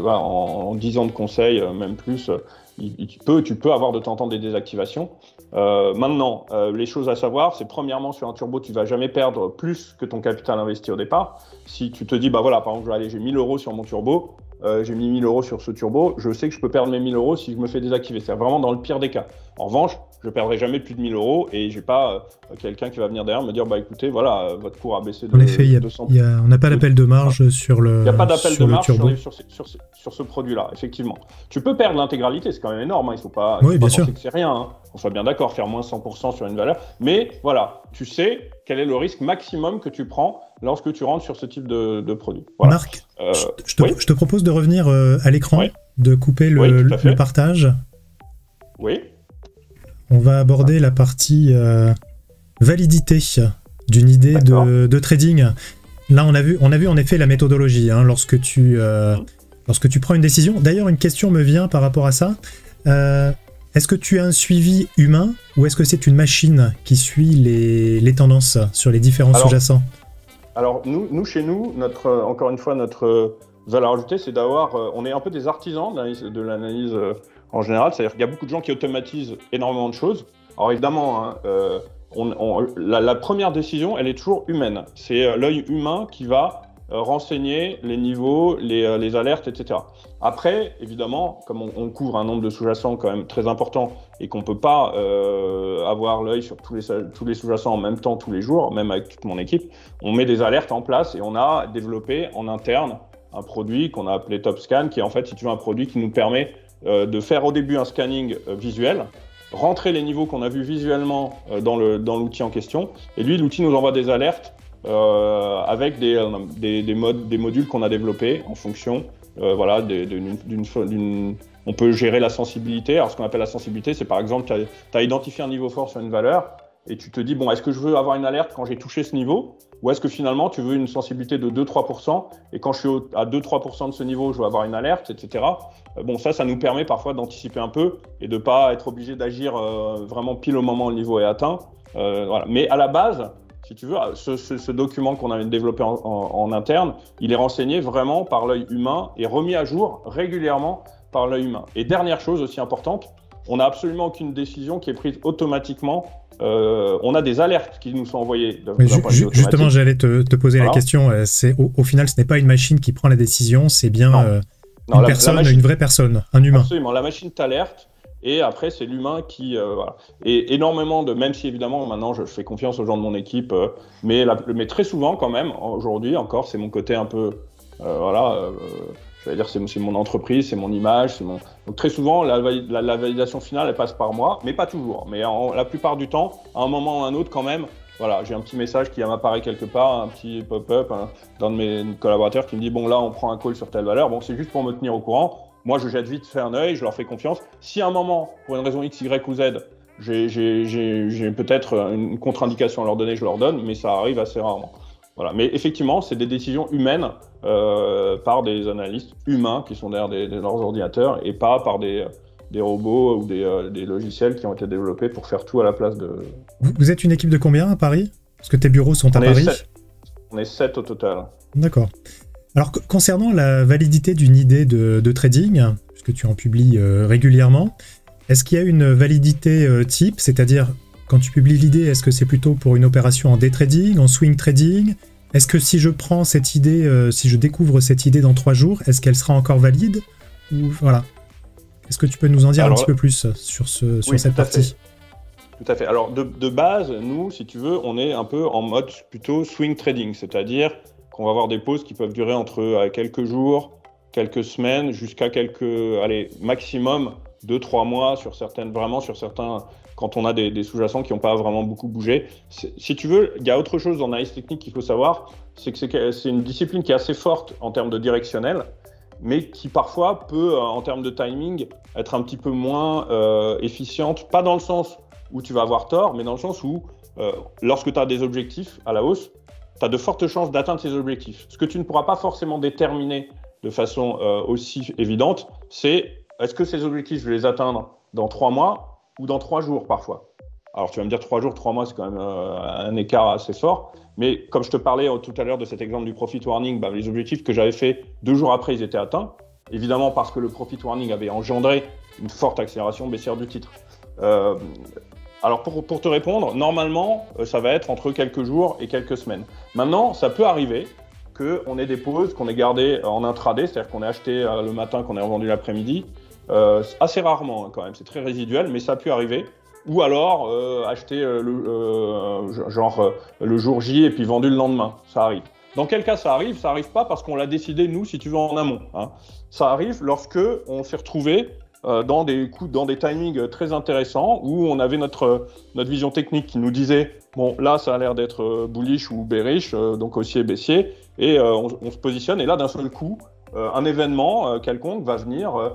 en 10 ans de conseil, même plus. Tu peux avoir de temps en temps des désactivations. Maintenant, les choses à savoir, c'est premièrement, sur un turbo, tu ne vas jamais perdre plus que ton capital investi au départ. Si tu te dis, par exemple, j'ai 1000 € sur mon turbo, j'ai mis 1000 € sur ce turbo, je sais que je peux perdre mes 1000 € si je me fais désactiver. C'est vraiment dans le pire des cas. En revanche, je ne perdrai jamais plus de 1000 € et je n'ai pas quelqu'un qui va venir derrière me dire écoutez, voilà, votre cours a baissé de 200%. On n'a pas d'appel de marge sur le turbo. Il n'y a pas d'appel de marge sur ce produit-là, effectivement. Tu peux perdre l'intégralité, c'est quand même énorme. Il ne faut pas penser que c'est rien. On soit bien d'accord, faire moins 100% sur une valeur. Mais voilà, tu sais quel est le risque maximum que tu prends lorsque tu rentres sur ce type de produit. Voilà. Marc, je te propose de revenir à l'écran, de couper le partage. Oui. On va aborder la partie validité d'une idée de trading. Là, on a vu en effet la méthodologie lorsque tu prends une décision. D'ailleurs, une question me vient par rapport à ça. Est-ce que tu as un suivi humain ou est-ce que c'est une machine qui suit les tendances sur les différents sous-jacents ? Alors, nous, chez nous, encore une fois, notre valeur ajoutée, c'est d'avoir... on est un peu des artisans de l'analyse en général. C'est-à-dire qu'il y a beaucoup de gens qui automatisent énormément de choses. Alors, évidemment, la première décision, elle est toujours humaine. C'est l'œil humain qui va renseigner les niveaux, les alertes, etc. Après, évidemment, comme on couvre un nombre de sous-jacents quand même très important et qu'on ne peut pas avoir l'œil sur tous les sous-jacents en même temps tous les jours, même avec toute mon équipe, on met des alertes en place et on a développé en interne un produit qu'on a appelé TopScan, qui est en fait, si tu veux, un produit qui nous permet de faire au début un scanning visuel, rentrer les niveaux qu'on a vus visuellement dans l'outil en question, et lui, l'outil nous envoie des alertes avec des modules qu'on a développés en fonction, on peut gérer la sensibilité. Alors ce qu'on appelle la sensibilité, c'est par exemple, tu as identifié un niveau fort sur une valeur et tu te dis, bon, est-ce que je veux avoir une alerte quand j'ai touché ce niveau, ou est-ce que finalement tu veux une sensibilité de 2-3% et quand je suis à 2-3% de ce niveau, je veux avoir une alerte, etc. Bon, ça nous permet parfois d'anticiper un peu et de ne pas être obligé d'agir vraiment pile au moment où le niveau est atteint. Voilà. Mais à la base, si tu veux, ce document qu'on avait développé en interne, il est renseigné vraiment par l'œil humain et remis à jour régulièrement par l'œil humain. Et dernière chose aussi importante, on n'a absolument aucune décision qui est prise automatiquement. On a des alertes qui nous sont envoyées. Justement, j'allais te poser la question. Au final, ce n'est pas une machine qui prend la décision, c'est bien une vraie personne, un humain. Absolument, la machine t'alerte. Et après, c'est l'humain qui... voilà. Et énormément même si évidemment, maintenant, je fais confiance aux gens de mon équipe, mais très souvent, quand même, aujourd'hui encore, c'est mon côté un peu... je vais dire, c'est mon entreprise, c'est mon image. Donc très souvent, la validation finale, elle passe par moi, mais pas toujours. Mais la plupart du temps, à un moment ou à un autre, quand même, voilà, j'ai un petit message qui m'apparaît quelque part, un petit pop-up d'un de mes collaborateurs qui me dit « Bon, là, on prend un call sur telle valeur. » Bon, c'est juste pour me tenir au courant. Moi, je jette vite fait un œil, je leur fais confiance. Si à un moment, pour une raison X, Y ou Z, j'ai peut-être une contre-indication à leur donner, je leur donne, mais ça arrive assez rarement. Voilà. Mais effectivement, c'est des décisions humaines par des analystes humains qui sont derrière leurs ordinateurs et pas par des robots ou des logiciels qui ont été développés pour faire tout à la place de... Vous êtes une équipe de combien à Paris? Parce que tes bureaux sont à Paris. On est 7 au total. D'accord. Alors, concernant la validité d'une idée de trading, puisque tu en publies régulièrement, est-ce qu'il y a une validité type, c'est-à-dire quand tu publies l'idée, est-ce que c'est plutôt pour une opération en day trading, en swing trading? Est-ce que si je prends cette idée, si je découvre cette idée dans 3 jours, est-ce qu'elle sera encore valide? Ou voilà. Est-ce que tu peux nous en dire un petit peu plus sur cette partie? Tout à fait. Alors, de base, nous, si tu veux, on est un peu en mode plutôt swing trading, c'est-à-dire qu'on va avoir des pauses qui peuvent durer entre quelques jours, quelques semaines, jusqu'à maximum 2-3 mois sur certains, quand on a des sous-jacents qui n'ont pas vraiment beaucoup bougé. Si tu veux, il y a autre chose en analyse technique qu'il faut savoir, c'est que c'est une discipline qui est assez forte en termes de directionnel, mais qui parfois peut, en termes de timing, être un petit peu moins efficiente, pas dans le sens où tu vas avoir tort, mais dans le sens où, lorsque tu as des objectifs à la hausse, tu as de fortes chances d'atteindre ces objectifs. Ce que tu ne pourras pas forcément déterminer de façon aussi évidente, c'est est-ce que ces objectifs, je vais les atteindre dans 3 mois ou dans 3 jours parfois. Alors tu vas me dire 3 jours, 3 mois, c'est quand même un écart assez fort. Mais comme je te parlais tout à l'heure de cet exemple du profit warning, les objectifs que j'avais fait 2 jours après, ils étaient atteints. Évidemment parce que le profit warning avait engendré une forte accélération baissière du titre. Alors pour te répondre, normalement, ça va être entre quelques jours et quelques semaines. Maintenant, ça peut arriver qu'on ait des pauses, qu'on ait gardées en intraday, c'est-à-dire qu'on ait acheté le matin, qu'on ait revendu l'après-midi. Assez rarement quand même, c'est très résiduel, mais ça a pu arriver. Ou alors acheter le jour J et puis vendu le lendemain, ça arrive. Dans quel cas ça arrive? Ça arrive pas parce qu'on l'a décidé nous, si tu veux, en amont. Hein. Ça arrive lorsque on s'est retrouvé dans des timings très intéressants où on avait notre vision technique qui nous disait bon là ça a l'air d'être bullish ou bearish, donc haussier baissier, et on se positionne et là d'un seul coup un événement quelconque va venir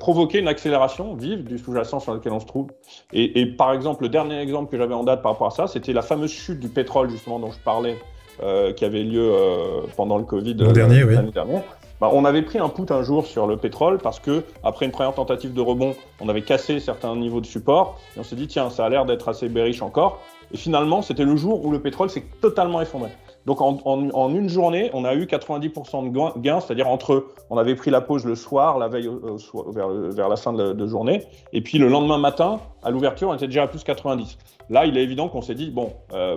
provoquer une accélération vive du sous-jacent sur lequel on se trouve. Et par exemple, le dernier exemple que j'avais en date par rapport à ça, c'était la fameuse chute du pétrole justement dont je parlais, qui avait lieu pendant le Covid l'année dernière. On avait pris un put un jour sur le pétrole parce que après une première tentative de rebond, on avait cassé certains niveaux de support et on s'est dit tiens, ça a l'air d'être assez bearish encore. Et finalement, c'était le jour où le pétrole s'est totalement effondré. Donc en une journée, on a eu 90% de gains, c'est-à-dire on avait pris la pause le soir, la veille vers la fin de journée, et puis le lendemain matin, à l'ouverture, on était déjà à plus 90. Là, il est évident qu'on s'est dit, bon,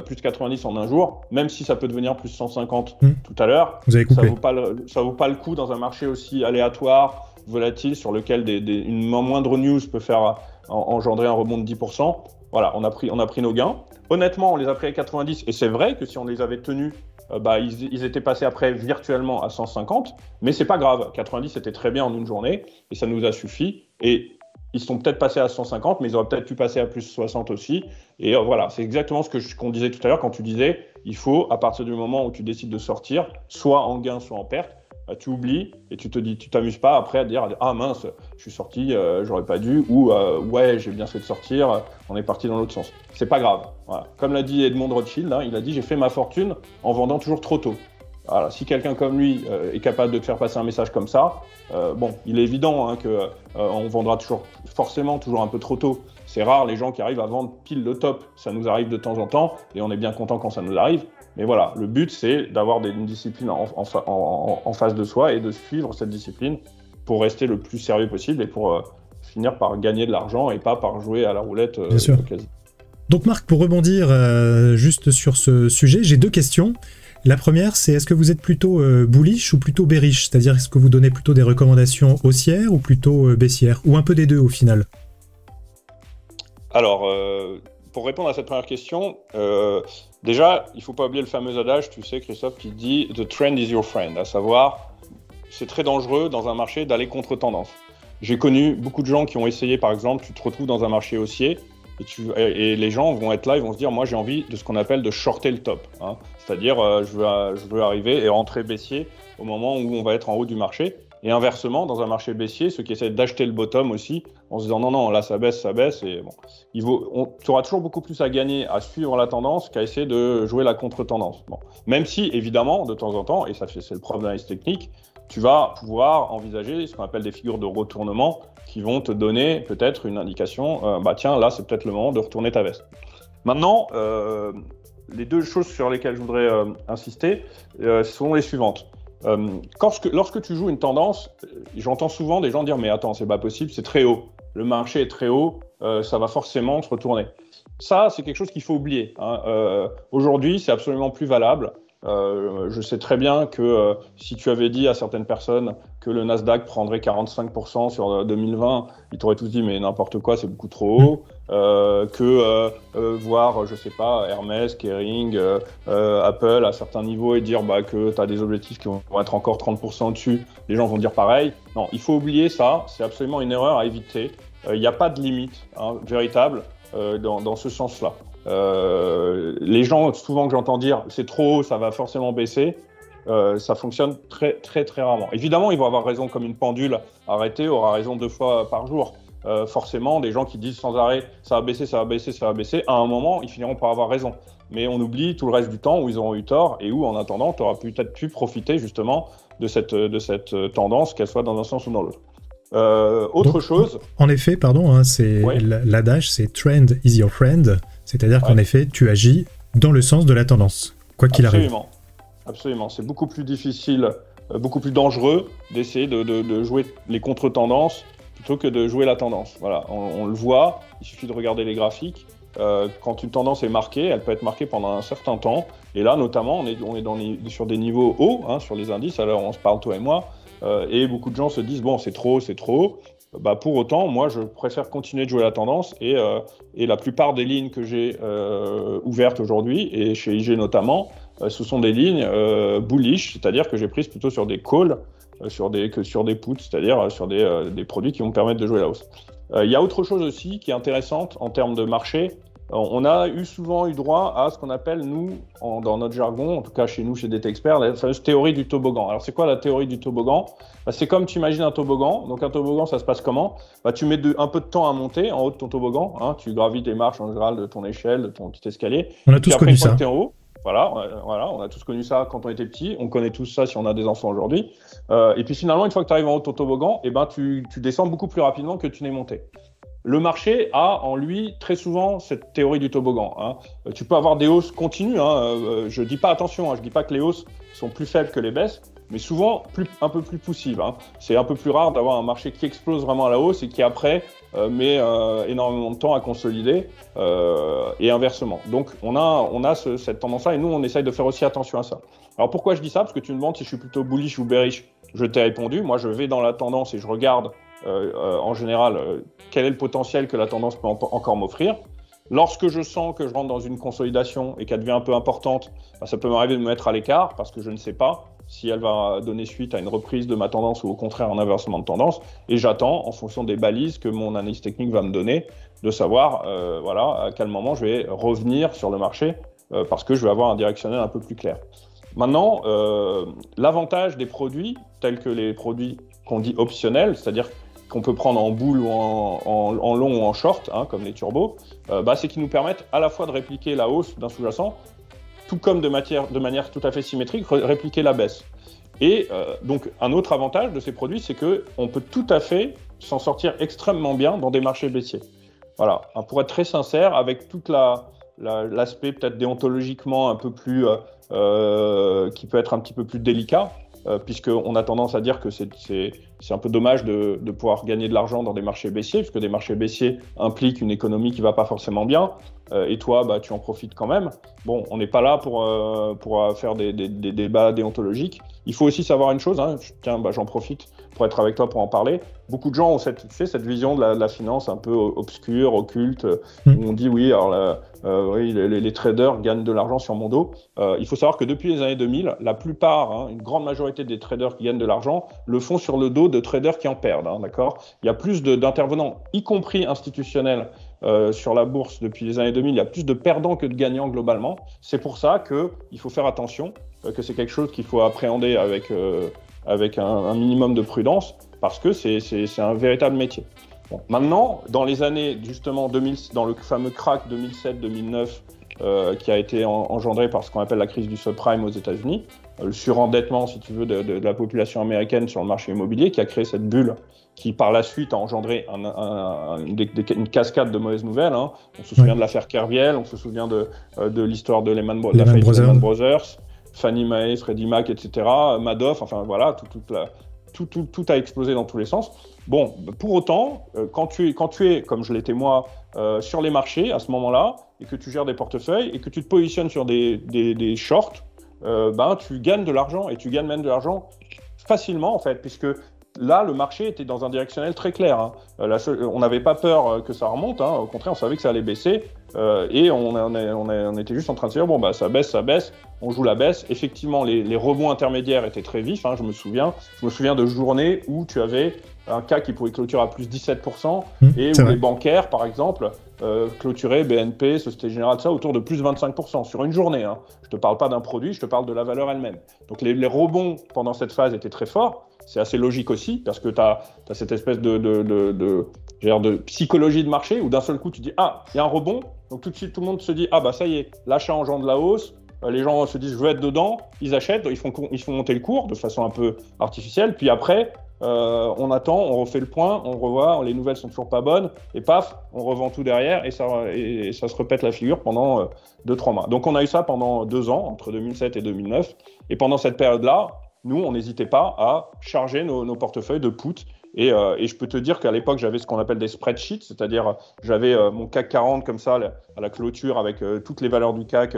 plus 90 en un jour, même si ça peut devenir plus 150 tout à l'heure, ça vaut pas le coup dans un marché aussi aléatoire, volatile, sur lequel une moindre news peut faire engendrer un rebond de 10%. Voilà, on a pris nos gains. Honnêtement, on les a pris à 90, et c'est vrai que si on les avait tenus, ils étaient passés après virtuellement à 150, mais c'est pas grave. 90, c'était très bien en une journée, et ça nous a suffi. Et ils sont peut-être passés à 150, mais ils auraient peut-être pu passer à plus 60 aussi. Et voilà, c'est exactement qu'on disait tout à l'heure quand tu disais, il faut, à partir du moment où tu décides de sortir, soit en gain, soit en perte, tu oublies et tu te dis, tu t'amuses pas après à dire ah mince, je suis sorti, j'aurais pas dû, ou ouais, j'ai bien fait de sortir, on est parti dans l'autre sens. C'est pas grave. Voilà. Comme l'a dit Edmond Rothschild, il a dit j'ai fait ma fortune en vendant toujours trop tôt. Voilà, si quelqu'un comme lui est capable de te faire passer un message comme ça, il est évident qu'on vendra forcément toujours un peu trop tôt. C'est rare les gens qui arrivent à vendre pile le top. Ça nous arrive de temps en temps et on est bien content quand ça nous arrive. Mais voilà, le but c'est d'avoir une discipline en face de soi et de suivre cette discipline pour rester le plus sérieux possible et pour finir par gagner de l'argent et pas par jouer à la roulette. Bien sûr. Donc Marc, pour rebondir juste sur ce sujet, j'ai 2 questions. La première, c'est est-ce que vous êtes plutôt bullish ou plutôt bearish? C'est-à-dire, est-ce que vous donnez plutôt des recommandations haussières ou plutôt baissières? Ou un peu des deux au final? Alors, pour répondre à cette première question, déjà, il ne faut pas oublier le fameux adage, tu sais Christophe, qui dit « The trend is your friend », à savoir, c'est très dangereux dans un marché d'aller contre tendance. J'ai connu beaucoup de gens qui ont essayé, par exemple, tu te retrouves dans un marché haussier, et les gens vont être là, ils vont se dire, moi j'ai envie de ce qu'on appelle de shorter le top. Hein. C'est-à-dire, je veux arriver et rentrer baissier au moment où on va être en haut du marché. Et inversement, dans un marché baissier, ceux qui essaient d'acheter le bottom aussi, en se disant non, là ça baisse, et bon, tu auras toujours beaucoup plus à gagner à suivre la tendance qu'à essayer de jouer la contre-tendance. Bon. Même si, évidemment, de temps en temps, et ça c'est le propre d'analyse technique, tu vas pouvoir envisager ce qu'on appelle des figures de retournement qui vont te donner peut-être une indication, tiens, là c'est peut-être le moment de retourner ta veste. Maintenant, les deux choses sur lesquelles je voudrais insister sont les suivantes. Lorsque tu joues une tendance, j'entends souvent des gens dire « mais attends, c'est pas possible, c'est très haut. Le marché est très haut, ça va forcément se retourner. » Ça, c'est quelque chose qu'il faut oublier. Aujourd'hui, c'est absolument plus valable. Je sais très bien que si tu avais dit à certaines personnes que le Nasdaq prendrait 45% sur 2020, ils t'auraient tous dit « mais n'importe quoi, c'est beaucoup trop haut. » Voir, je sais pas, Hermès, Kering, Apple à certains niveaux et dire que tu as des objectifs qui vont être encore 30% au-dessus, les gens vont dire pareil. Non, il faut oublier ça, c'est absolument une erreur à éviter. Il n'y a pas de limite véritable dans ce sens-là. Les gens, souvent que j'entends dire c'est trop haut, ça va forcément baisser, ça fonctionne très très très rarement. Évidemment, ils vont avoir raison comme une pendule arrêtée aura raison 2 fois par jour. Forcément, des gens qui disent sans arrêt ça va baisser, ça va baisser, ça va baisser, à un moment, ils finiront par avoir raison. Mais on oublie tout le reste du temps où ils auront eu tort et où, en attendant, tu auras peut-être pu profiter justement de cette tendance, qu'elle soit dans un sens ou dans l'autre. Autre chose. En effet, pardon, c'est l'adage, c'est trend is your friend, c'est-à-dire qu'en effet, tu agis dans le sens de la tendance, quoi qu'il arrive. Absolument. C'est beaucoup plus difficile, beaucoup plus dangereux d'essayer de jouer les contre-tendances plutôt que de jouer la tendance. Voilà, on le voit, il suffit de regarder les graphiques. Quand une tendance est marquée, elle peut être marquée pendant un certain temps. Et là, notamment, on est sur des niveaux hauts, sur les indices. Alors, on se parle, toi et moi, et beaucoup de gens se disent, bon, c'est trop haut. Pour autant, moi, je préfère continuer de jouer la tendance. Et la plupart des lignes que j'ai ouvertes aujourd'hui, et chez IG notamment, ce sont des lignes bullish, c'est-à-dire que j'ai prises plutôt sur des calls, que sur des puts, c'est-à-dire sur des produits qui vont me permettre de jouer la hausse. Il y a autre chose aussi qui est intéressante en termes de marché. On a souvent eu droit à ce qu'on appelle, nous, dans notre jargon, en tout cas chez nous, chez DT Expert, la fameuse théorie du toboggan. Alors, c'est quoi la théorie du toboggan ? C'est comme tu imagines un toboggan. Donc, un toboggan, ça se passe comment ? Tu mets un peu de temps à monter en haut de ton toboggan. Tu gravis tes marches en général de ton échelle, de ton petit escalier. On a tous connu ça. En haut, voilà, on a tous connu ça quand on était petit. On connaît tous ça si on a des enfants aujourd'hui. Et puis finalement, une fois que tu arrives en haut de ton toboggan, tu descends beaucoup plus rapidement que tu n'es monté. Le marché a en lui très souvent cette théorie du toboggan. Tu peux avoir des hausses continues. Je dis pas attention, je dis pas que les hausses sont plus faibles que les baisses, mais souvent un peu plus poussives. C'est un peu plus rare d'avoir un marché qui explose vraiment à la hausse et qui après met énormément de temps à consolider et inversement. Donc on a cette tendance-là et nous on essaye de faire aussi attention à ça. Alors pourquoi je dis ça ? Parce que tu me demandes si je suis plutôt bullish ou bearish. Je t'ai répondu. Moi je vais dans la tendance et je regarde en général quel est le potentiel que la tendance peut encore m'offrir. Lorsque je sens que je rentre dans une consolidation et qu'elle devient un peu importante, ça peut m'arriver de me mettre à l'écart parce que je ne sais pas si elle va donner suite à une reprise de ma tendance ou au contraire un inversement de tendance. Et j'attends, en fonction des balises que mon analyse technique va me donner, de savoir à quel moment je vais revenir sur le marché parce que je vais avoir un directionnel un peu plus clair. Maintenant, l'avantage des produits, tels que les produits qu'on dit optionnels, c'est-à-dire qu'on peut prendre en bull ou en long ou en short, comme les turbos, c'est qu'ils nous permettent à la fois de répliquer la hausse d'un sous-jacent, tout comme de manière tout à fait symétrique, répliquer la baisse. Et donc, un autre avantage de ces produits, c'est qu'on peut tout à fait s'en sortir extrêmement bien dans des marchés baissiers. Voilà, pour être très sincère, avec toute l'aspect peut-être déontologiquement un peu plus, qui peut être un petit peu plus délicat, puisqu'on a tendance à dire que c'est un peu dommage de pouvoir gagner de l'argent dans des marchés baissiers, puisque des marchés baissiers impliquent une économie qui ne va pas forcément bien, et toi, tu en profites quand même. Bon, on n'est pas là pour faire des débats déontologiques. Il faut aussi savoir une chose, tiens, j'en profite pour être avec toi pour en parler. Beaucoup de gens ont cette vision de la finance un peu obscure, occulte, où on dit oui, alors les traders gagnent de l'argent sur mon dos. Il faut savoir que depuis les années 2000, la plupart, une grande majorité des traders qui gagnent de l'argent le font sur le dos de traders qui en perdent. D'accord ? Il y a plus d'intervenants, y compris institutionnels, sur la bourse depuis les années 2000. Il y a plus de perdants que de gagnants globalement. C'est pour ça qu'il faut faire attention, que c'est quelque chose qu'il faut appréhender avec avec un minimum de prudence, parce que c'est un véritable métier. Bon. Maintenant, dans les années, justement, dans le fameux crack 2007-2009, qui a été engendré par ce qu'on appelle la crise du subprime aux États-Unis, le surendettement, si tu veux, de la population américaine sur le marché immobilier, qui a créé cette bulle qui, par la suite, a engendré une cascade de mauvaises nouvelles. Hein. On se souvient de l'affaire Kerviel, on se souvient de l'histoire de Lehman Brothers, Fannie Mae, Freddie Mac, etc., Madoff, enfin voilà, tout a explosé dans tous les sens. Bon, pour autant, quand tu es, comme je l'étais moi, sur les marchés à ce moment-là, et que tu gères des portefeuilles, et que tu te positionnes sur des shorts, tu gagnes de l'argent, et tu gagnes même de l'argent facilement, en fait, puisque là, le marché était dans un directionnel très clair. Hein. On n'avait pas peur que ça remonte, hein. Au contraire, on savait que ça allait baisser, et on était juste en train de se dire, bon, ça baisse, on joue la baisse. Effectivement, les rebonds intermédiaires étaient très vifs, hein, je me souviens de journées où tu avais un CAC qui pouvait clôturer à plus 17%, et où les bancaires, par exemple, clôturaient BNP, Société Générale, ça, autour de plus 25% sur une journée. Hein. Je ne te parle pas d'un produit, je te parle de la valeur elle-même. Donc les rebonds pendant cette phase étaient très forts. C'est assez logique aussi, parce que tu as cette espèce de psychologie de marché où d'un seul coup tu dis « Ah, il y a un rebond », donc tout de suite tout le monde se dit « Ah bah ça y est, l'achat engendre la hausse », les gens se disent « Je veux être dedans », ils achètent, ils font monter le cours de façon un peu artificielle, puis après on attend, on refait le point, on revoit, les nouvelles sont toujours pas bonnes, et paf, on revend tout derrière, et ça se répète la figure pendant 2-3 mois. Donc on a eu ça pendant 2 ans, entre 2007 et 2009, et pendant cette période-là, nous, on n'hésitait pas à charger nos portefeuilles de put. Et je peux te dire qu'à l'époque, j'avais ce qu'on appelle des spreadsheets, c'est-à-dire j'avais mon CAC 40 comme ça à la clôture avec toutes les valeurs du CAC.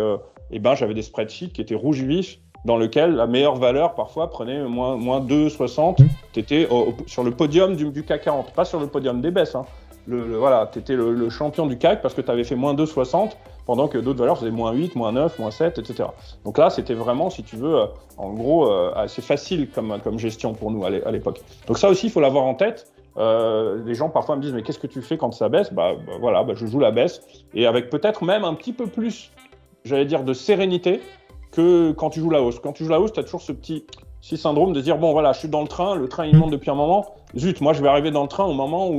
J'avais des spreadsheets qui étaient rouge vif, dans lesquels la meilleure valeur parfois prenait moins 2,60. Tu étais sur le podium du CAC 40, pas sur le podium des baisses. Hein. Tu étais le champion du CAC parce que tu avais fait moins 2,60 pendant que d'autres valeurs faisaient moins 8, moins 9, moins 7, etc. Donc là, c'était vraiment, si tu veux, en gros, assez facile comme gestion pour nous à l'époque. Donc ça aussi, il faut l'avoir en tête. Les gens parfois me disent « Mais qu'est-ce que tu fais quand ça baisse ?» Je joue la baisse. Et avec peut-être même un petit peu plus, j'allais dire, de sérénité que quand tu joues la hausse. Quand tu joues la hausse, tu as toujours ce petit syndrome de dire « Bon, voilà, je suis dans le train il monte depuis un moment. Zut, moi, je vais arriver dans le train au moment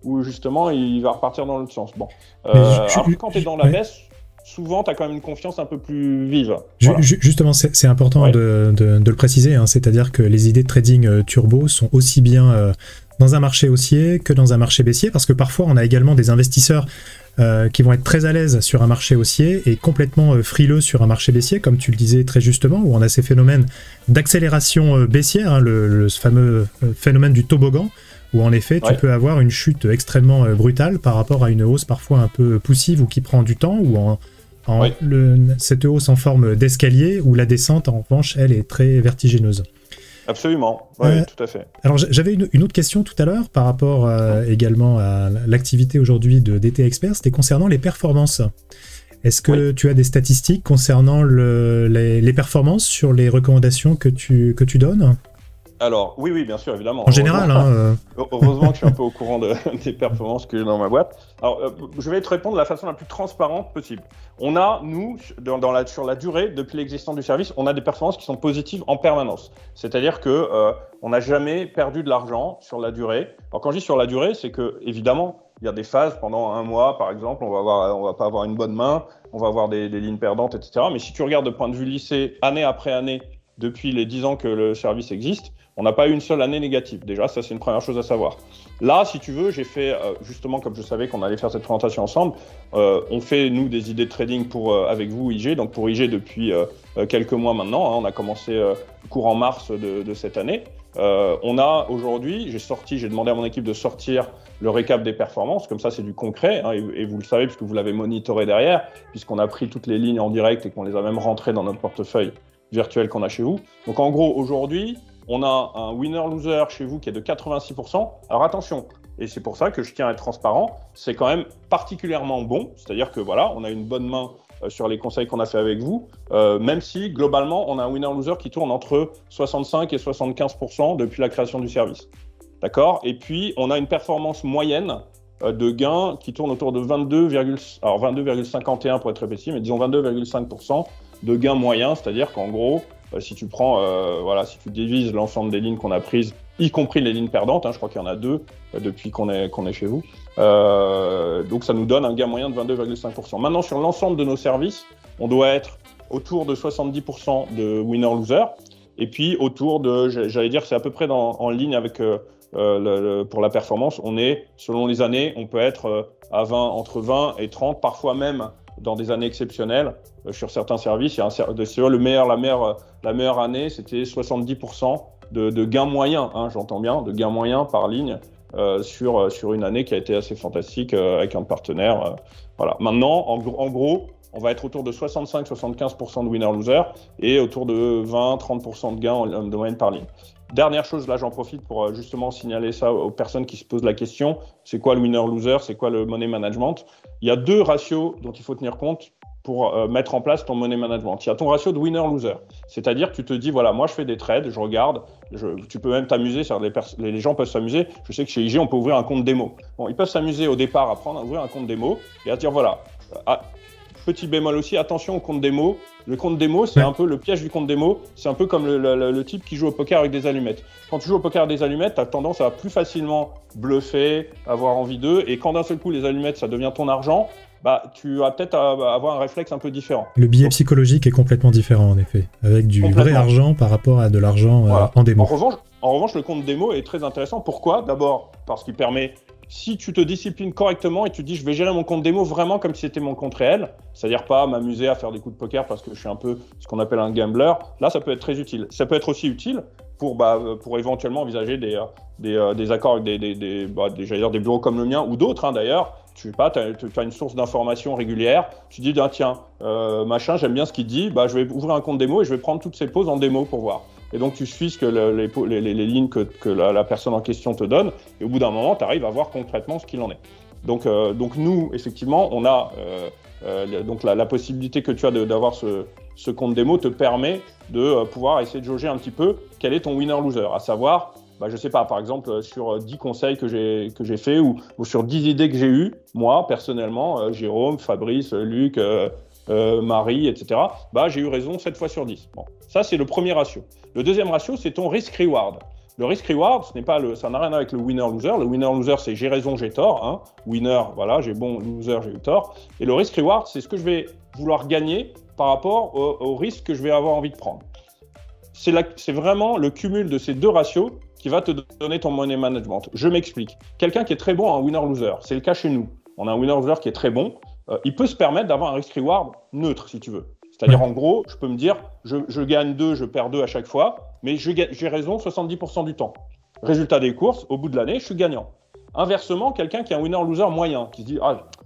où justement, il va repartir dans l'autre sens. » Bon. Alors que quand tu es dans la baisse, souvent, tu as quand même une confiance un peu plus vive. Voilà. Justement, c'est important de le préciser, hein, c'est-à-dire que les idées de trading turbo sont aussi bien dans un marché haussier que dans un marché baissier, parce que parfois, on a également des investisseurs qui vont être très à l'aise sur un marché haussier et complètement frileux sur un marché baissier, comme tu le disais très justement, où on a ces phénomènes d'accélération baissière, hein, ce fameux phénomène du toboggan, où en effet tu peux avoir une chute extrêmement brutale par rapport à une hausse parfois un peu poussive ou qui prend du temps, ou cette hausse en forme d'escalier, où la descente en revanche elle est très vertigineuse. Absolument, oui, tout à fait. Alors j'avais une autre question tout à l'heure par rapport également à l'activité aujourd'hui de DT Expert, c'était concernant les performances. Est-ce que tu as des statistiques concernant les performances sur les recommandations que tu donnes ? Alors, oui, bien sûr, évidemment. En général, heureusement que je suis un peu au courant des performances que j'ai dans ma boîte. Alors, je vais te répondre de la façon la plus transparente possible. On a, nous, sur la durée, depuis l'existence du service, on a des performances qui sont positives en permanence. C'est-à-dire que on n'a jamais perdu de l'argent sur la durée. Alors, quand je dis sur la durée, c'est que, évidemment, il y a des phases pendant un mois, par exemple, on va pas avoir une bonne main, on va avoir des lignes perdantes, etc. Mais si tu regardes de point de vue lissé, année après année, depuis les 10 ans que le service existe, on n'a pas eu une seule année négative. Déjà, ça, c'est une première chose à savoir. Là, si tu veux, j'ai fait, justement, comme je savais qu'on allait faire cette présentation ensemble, on fait, nous, des idées de trading avec vous, IG. Donc, pour IG, depuis quelques mois maintenant, hein, on a commencé courant mars de cette année. On a aujourd'hui, j'ai demandé à mon équipe de sortir le récap des performances. Comme ça, c'est du concret. Hein, et vous le savez, puisque vous l'avez monitoré derrière, puisqu'on a pris toutes les lignes en direct et qu'on les a même rentrées dans notre portefeuille virtuel qu'on a chez vous. Donc, en gros, aujourd'hui, on a un winner-loser chez vous qui est de 86%. Alors attention, et c'est pour ça que je tiens à être transparent, c'est quand même particulièrement bon. C'est-à-dire que voilà, on a une bonne main sur les conseils qu'on a fait avec vous, même si globalement, on a un winner-loser qui tourne entre 65 et 75% depuis la création du service. D'accord ? Et puis, on a une performance moyenne de gains qui tourne autour de 22,51 pour être précis, mais disons 22,5% de gains moyens, c'est-à-dire qu'en gros, si tu prends, si tu divises l'ensemble des lignes qu'on a prises, y compris les lignes perdantes, je crois qu'il y en a 2 depuis qu'on est chez vous. Donc ça nous donne un gain moyen de 22,5%. Maintenant, sur l'ensemble de nos services, on doit être autour de 70% de winner-loser, et puis autour de, j'allais dire, c'est à peu près en ligne avec, pour la performance, on est, selon les années, on peut être à 20, entre 20 et 30, parfois même dans des années exceptionnelles. Sur certains services, il y a la meilleure année, c'était 70% de gains moyens, j'entends bien, de gains moyens par ligne sur une année qui a été assez fantastique avec un partenaire. Voilà. Maintenant, en gros, on va être autour de 65-75% de winner-loser et autour de 20-30% de gains de moyenne par ligne. Dernière chose, là j'en profite pour justement signaler ça aux personnes qui se posent la question, c'est quoi le winner-loser, c'est quoi le money management? Il y a 2 ratios dont il faut tenir compte pour mettre en place ton money management. Il y a ton ratio de winner-loser, c'est-à-dire que tu te dis, voilà, moi je fais des trades, je regarde, tu peux même t'amuser, les gens peuvent s'amuser, je sais que chez IG on peut ouvrir un compte démo. Bon, ils peuvent s'amuser au départ à ouvrir un compte démo et à dire, voilà, petit bémol aussi, attention au compte démo. Le compte démo, c'est un peu le piège du compte démo. C'est un peu comme le type qui joue au poker avec des allumettes. Quand tu joues au poker avec des allumettes, tu as tendance à plus facilement bluffer, avoir envie d'eux. Et quand d'un seul coup, les allumettes, ça devient ton argent, tu vas peut-être avoir un réflexe un peu différent. Le biais psychologique est complètement différent, en effet. Avec du vrai argent par rapport à de l'argent en démo. En revanche, le compte démo est très intéressant. Pourquoi? D'abord, parce qu'il permet... Si tu te disciplines correctement et tu dis je vais gérer mon compte démo vraiment comme si c'était mon compte réel, c'est-à-dire pas m'amuser à faire des coups de poker parce que je suis un peu ce qu'on appelle un gambler, là ça peut être très utile. Ça peut être aussi utile pour éventuellement envisager des accords avec des bureaux comme le mien ou d'autres d'ailleurs. Tu as une source d'information régulière, tu dis tiens, machin, j'aime bien ce qu'il dit, je vais ouvrir un compte démo et je vais prendre toutes ces pauses en démo pour voir. Et donc tu suis ce que les lignes que la personne en question te donne, et au bout d'un moment, tu arrives à voir concrètement ce qu'il en est. Donc nous, effectivement, on a donc la possibilité que tu as d'avoir ce compte démo te permet de pouvoir essayer de jauger un petit peu quel est ton winner-loser, à savoir, je sais pas, par exemple, sur 10 conseils que j'ai fait ou sur 10 idées que j'ai eues, moi, personnellement, Jérôme, Fabrice, Luc, Marie, etc., j'ai eu raison 7 fois sur 10. Bon, ça, c'est le premier ratio. Le deuxième ratio, c'est ton risk-reward. Le risk-reward, ça n'a rien avec le winner-loser. Le winner-loser, c'est j'ai raison, j'ai tort. Winner, voilà, j'ai bon, loser, j'ai eu tort. Et le risk-reward, c'est ce que je vais vouloir gagner par rapport au risque que je vais avoir envie de prendre. C'est vraiment le cumul de ces 2 ratios qui va te donner ton money management. Je m'explique. Quelqu'un qui est très bon en winner-loser, c'est le cas chez nous. On a un winner-loser qui est très bon. Il peut se permettre d'avoir un risk-reward neutre, si tu veux. C'est-à-dire, en gros, je peux me dire, je gagne 2, je perds 2 à chaque fois, mais j'ai raison 70% du temps. Résultat des courses, au bout de l'année, je suis gagnant. Inversement, quelqu'un qui est un winner-loser moyen, qui se dit,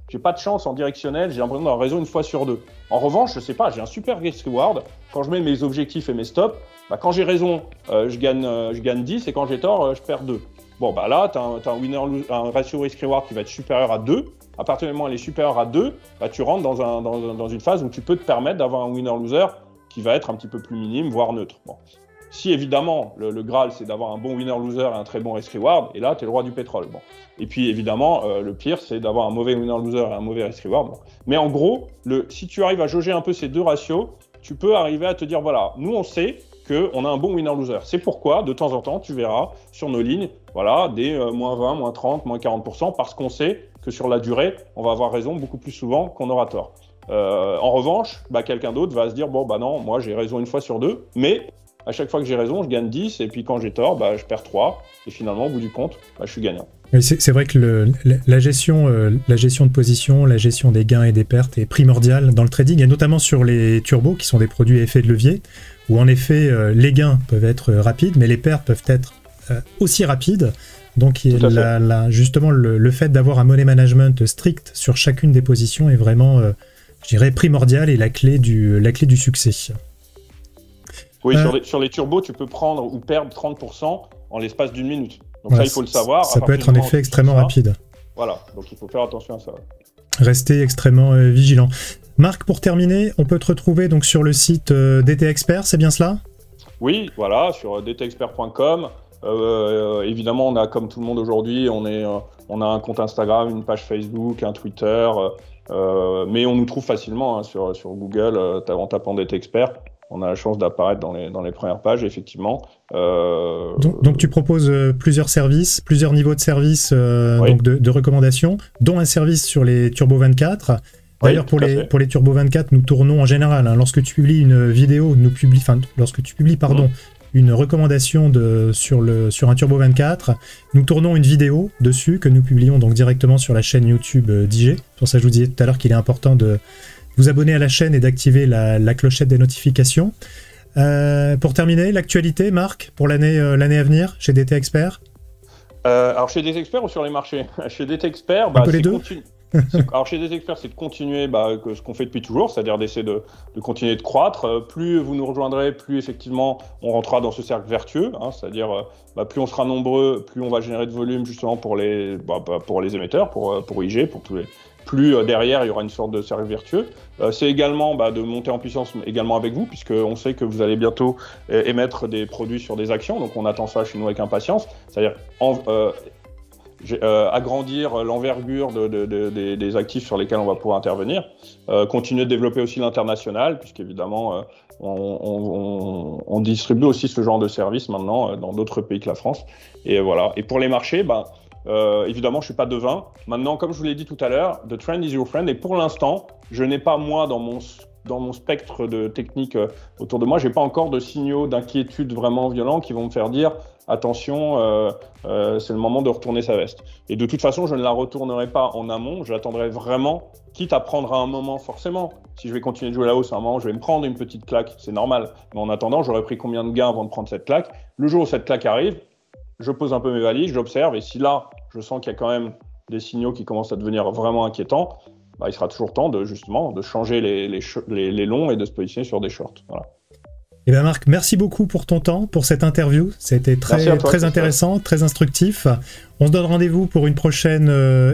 j'ai pas de chance en directionnel, j'ai l'impression d'avoir raison 1 fois sur 2. En revanche, je sais pas, j'ai un super risk-reward. Quand je mets mes objectifs et mes stops, quand j'ai raison, je gagne 10, et quand j'ai tort, je perds 2. Bon, là, tu as un ratio risk-reward qui va être supérieur à 2. À partir du moment où elle est supérieure à 2, tu rentres dans une phase où tu peux te permettre d'avoir un winner-loser qui va être un petit peu plus minime, voire neutre. Bon. Si évidemment, le Graal, c'est d'avoir un bon winner-loser et un très bon risk-reward, et là, tu es le roi du pétrole. Bon. Et puis évidemment, le pire, c'est d'avoir un mauvais winner-loser et un mauvais risk-reward. Bon. Mais en gros, si tu arrives à jauger un peu ces 2 ratios, tu peux arriver à te dire, voilà, nous on sait qu'on a un bon winner-loser. C'est pourquoi, de temps en temps, tu verras sur nos lignes, voilà, des moins 20, moins 30, moins 40%, parce qu'on sait que sur la durée, on va avoir raison beaucoup plus souvent qu'on aura tort. En revanche, quelqu'un d'autre va se dire, non, moi j'ai raison 1 fois sur 2, mais à chaque fois que j'ai raison, je gagne 10, et puis quand j'ai tort, je perds 3, et finalement, au bout du compte, je suis gagnant. C'est vrai que la gestion de position, la gestion des gains et des pertes est primordiale dans le trading, et notamment sur les turbos, qui sont des produits à effet de levier, où en effet, les gains peuvent être rapides, mais les pertes peuvent être aussi rapides. Donc justement, le fait d'avoir un money management strict sur chacune des positions est vraiment, je dirais, primordial et la clé du succès. Oui, sur les turbos, tu peux prendre ou perdre 30% en l'espace d'1 minute. Donc ça, il faut le savoir. Ça peut être en effet extrêmement rapide. Voilà, donc il faut faire attention à ça. Rester extrêmement vigilant. Marc, pour terminer, on peut te retrouver donc sur le site DT Expert, c'est bien cela? Oui, voilà, sur dtexpert.com. Évidemment, on a, comme tout le monde aujourd'hui, on a un compte Instagram, une page Facebook, un Twitter, Mais on nous trouve facilement hein, sur Google en tapant DT Expert. On a la chance d'apparaître dans les premières pages, effectivement. Donc tu proposes plusieurs services, plusieurs niveaux de services Oui. donc de recommandations, dont un service sur les Turbo 24. D'ailleurs, Oui, pour les Turbo 24, nous tournons en général. Hein, lorsque tu publies une vidéo, lorsque tu publies, une recommandation sur un Turbo 24, nous tournons une vidéo dessus que nous publions donc directement sur la chaîne YouTube d'IG. Pour ça, je vous disais tout à l'heure qu'il est important de vous abonner à la chaîne et d'activer la clochette des notifications. Pour terminer, l'actualité, Marc, pour l'année à venir chez DT Expert. Alors chez DT Expert ou sur les marchés? Chez DT Expert, Un peu les deux. Alors chez DT Expert, c'est de continuer ce qu'on fait depuis toujours, c'est-à-dire d'essayer de continuer de croître. Plus vous nous rejoindrez, plus effectivement on rentrera dans ce cercle vertueux, hein, c'est-à-dire plus on sera nombreux, plus on va générer de volume justement pour les émetteurs, pour IG, pour tous les. Plus derrière, il y aura une sorte de cercle vertueux. C'est également de monter en puissance également avec vous, puisqu'on sait que vous allez bientôt émettre des produits sur des actions, donc on attend ça chez nous avec impatience. C'est-à-dire agrandir l'envergure des actifs sur lesquels on va pouvoir intervenir. Continuer de développer aussi l'international, puisqu'évidemment, on distribue aussi ce genre de services maintenant dans d'autres pays que la France. Et voilà. Et pour les marchés, évidemment, je ne suis pas devin. Maintenant, comme je vous l'ai dit tout à l'heure, the trend is your friend. Et pour l'instant, je n'ai pas, moi, dans mon spectre de techniques autour de moi, je n'ai pas encore de signaux d'inquiétude vraiment violents qui vont me faire dire attention, c'est le moment de retourner sa veste. Et de toute façon, je ne la retournerai pas en amont. J'attendrai vraiment, quitte à prendre à un moment, forcément. Si je vais continuer de jouer là-haut, c'est un moment où je vais me prendre une petite claque, c'est normal. Mais en attendant, j'aurais pris combien de gains avant de prendre cette claque? Le jour où cette claque arrive, je pose un peu mes valises, j'observe, et si là, je sens qu'il y a quand même des signaux qui commencent à devenir vraiment inquiétants, il sera toujours temps de changer les longs et de se positionner sur des shorts. Voilà. Eh bien Marc, merci beaucoup pour ton temps, pour cette interview. C'était très intéressant, très instructif. On se donne rendez-vous pour une prochaine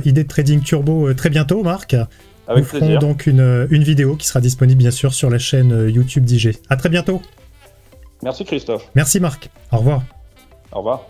idée de trading turbo très bientôt, Marc. Avec plaisir. Nous ferons donc une vidéo qui sera disponible bien sûr sur la chaîne YouTube d'IG. À très bientôt. Merci Christophe. Merci Marc. Au revoir. Au revoir.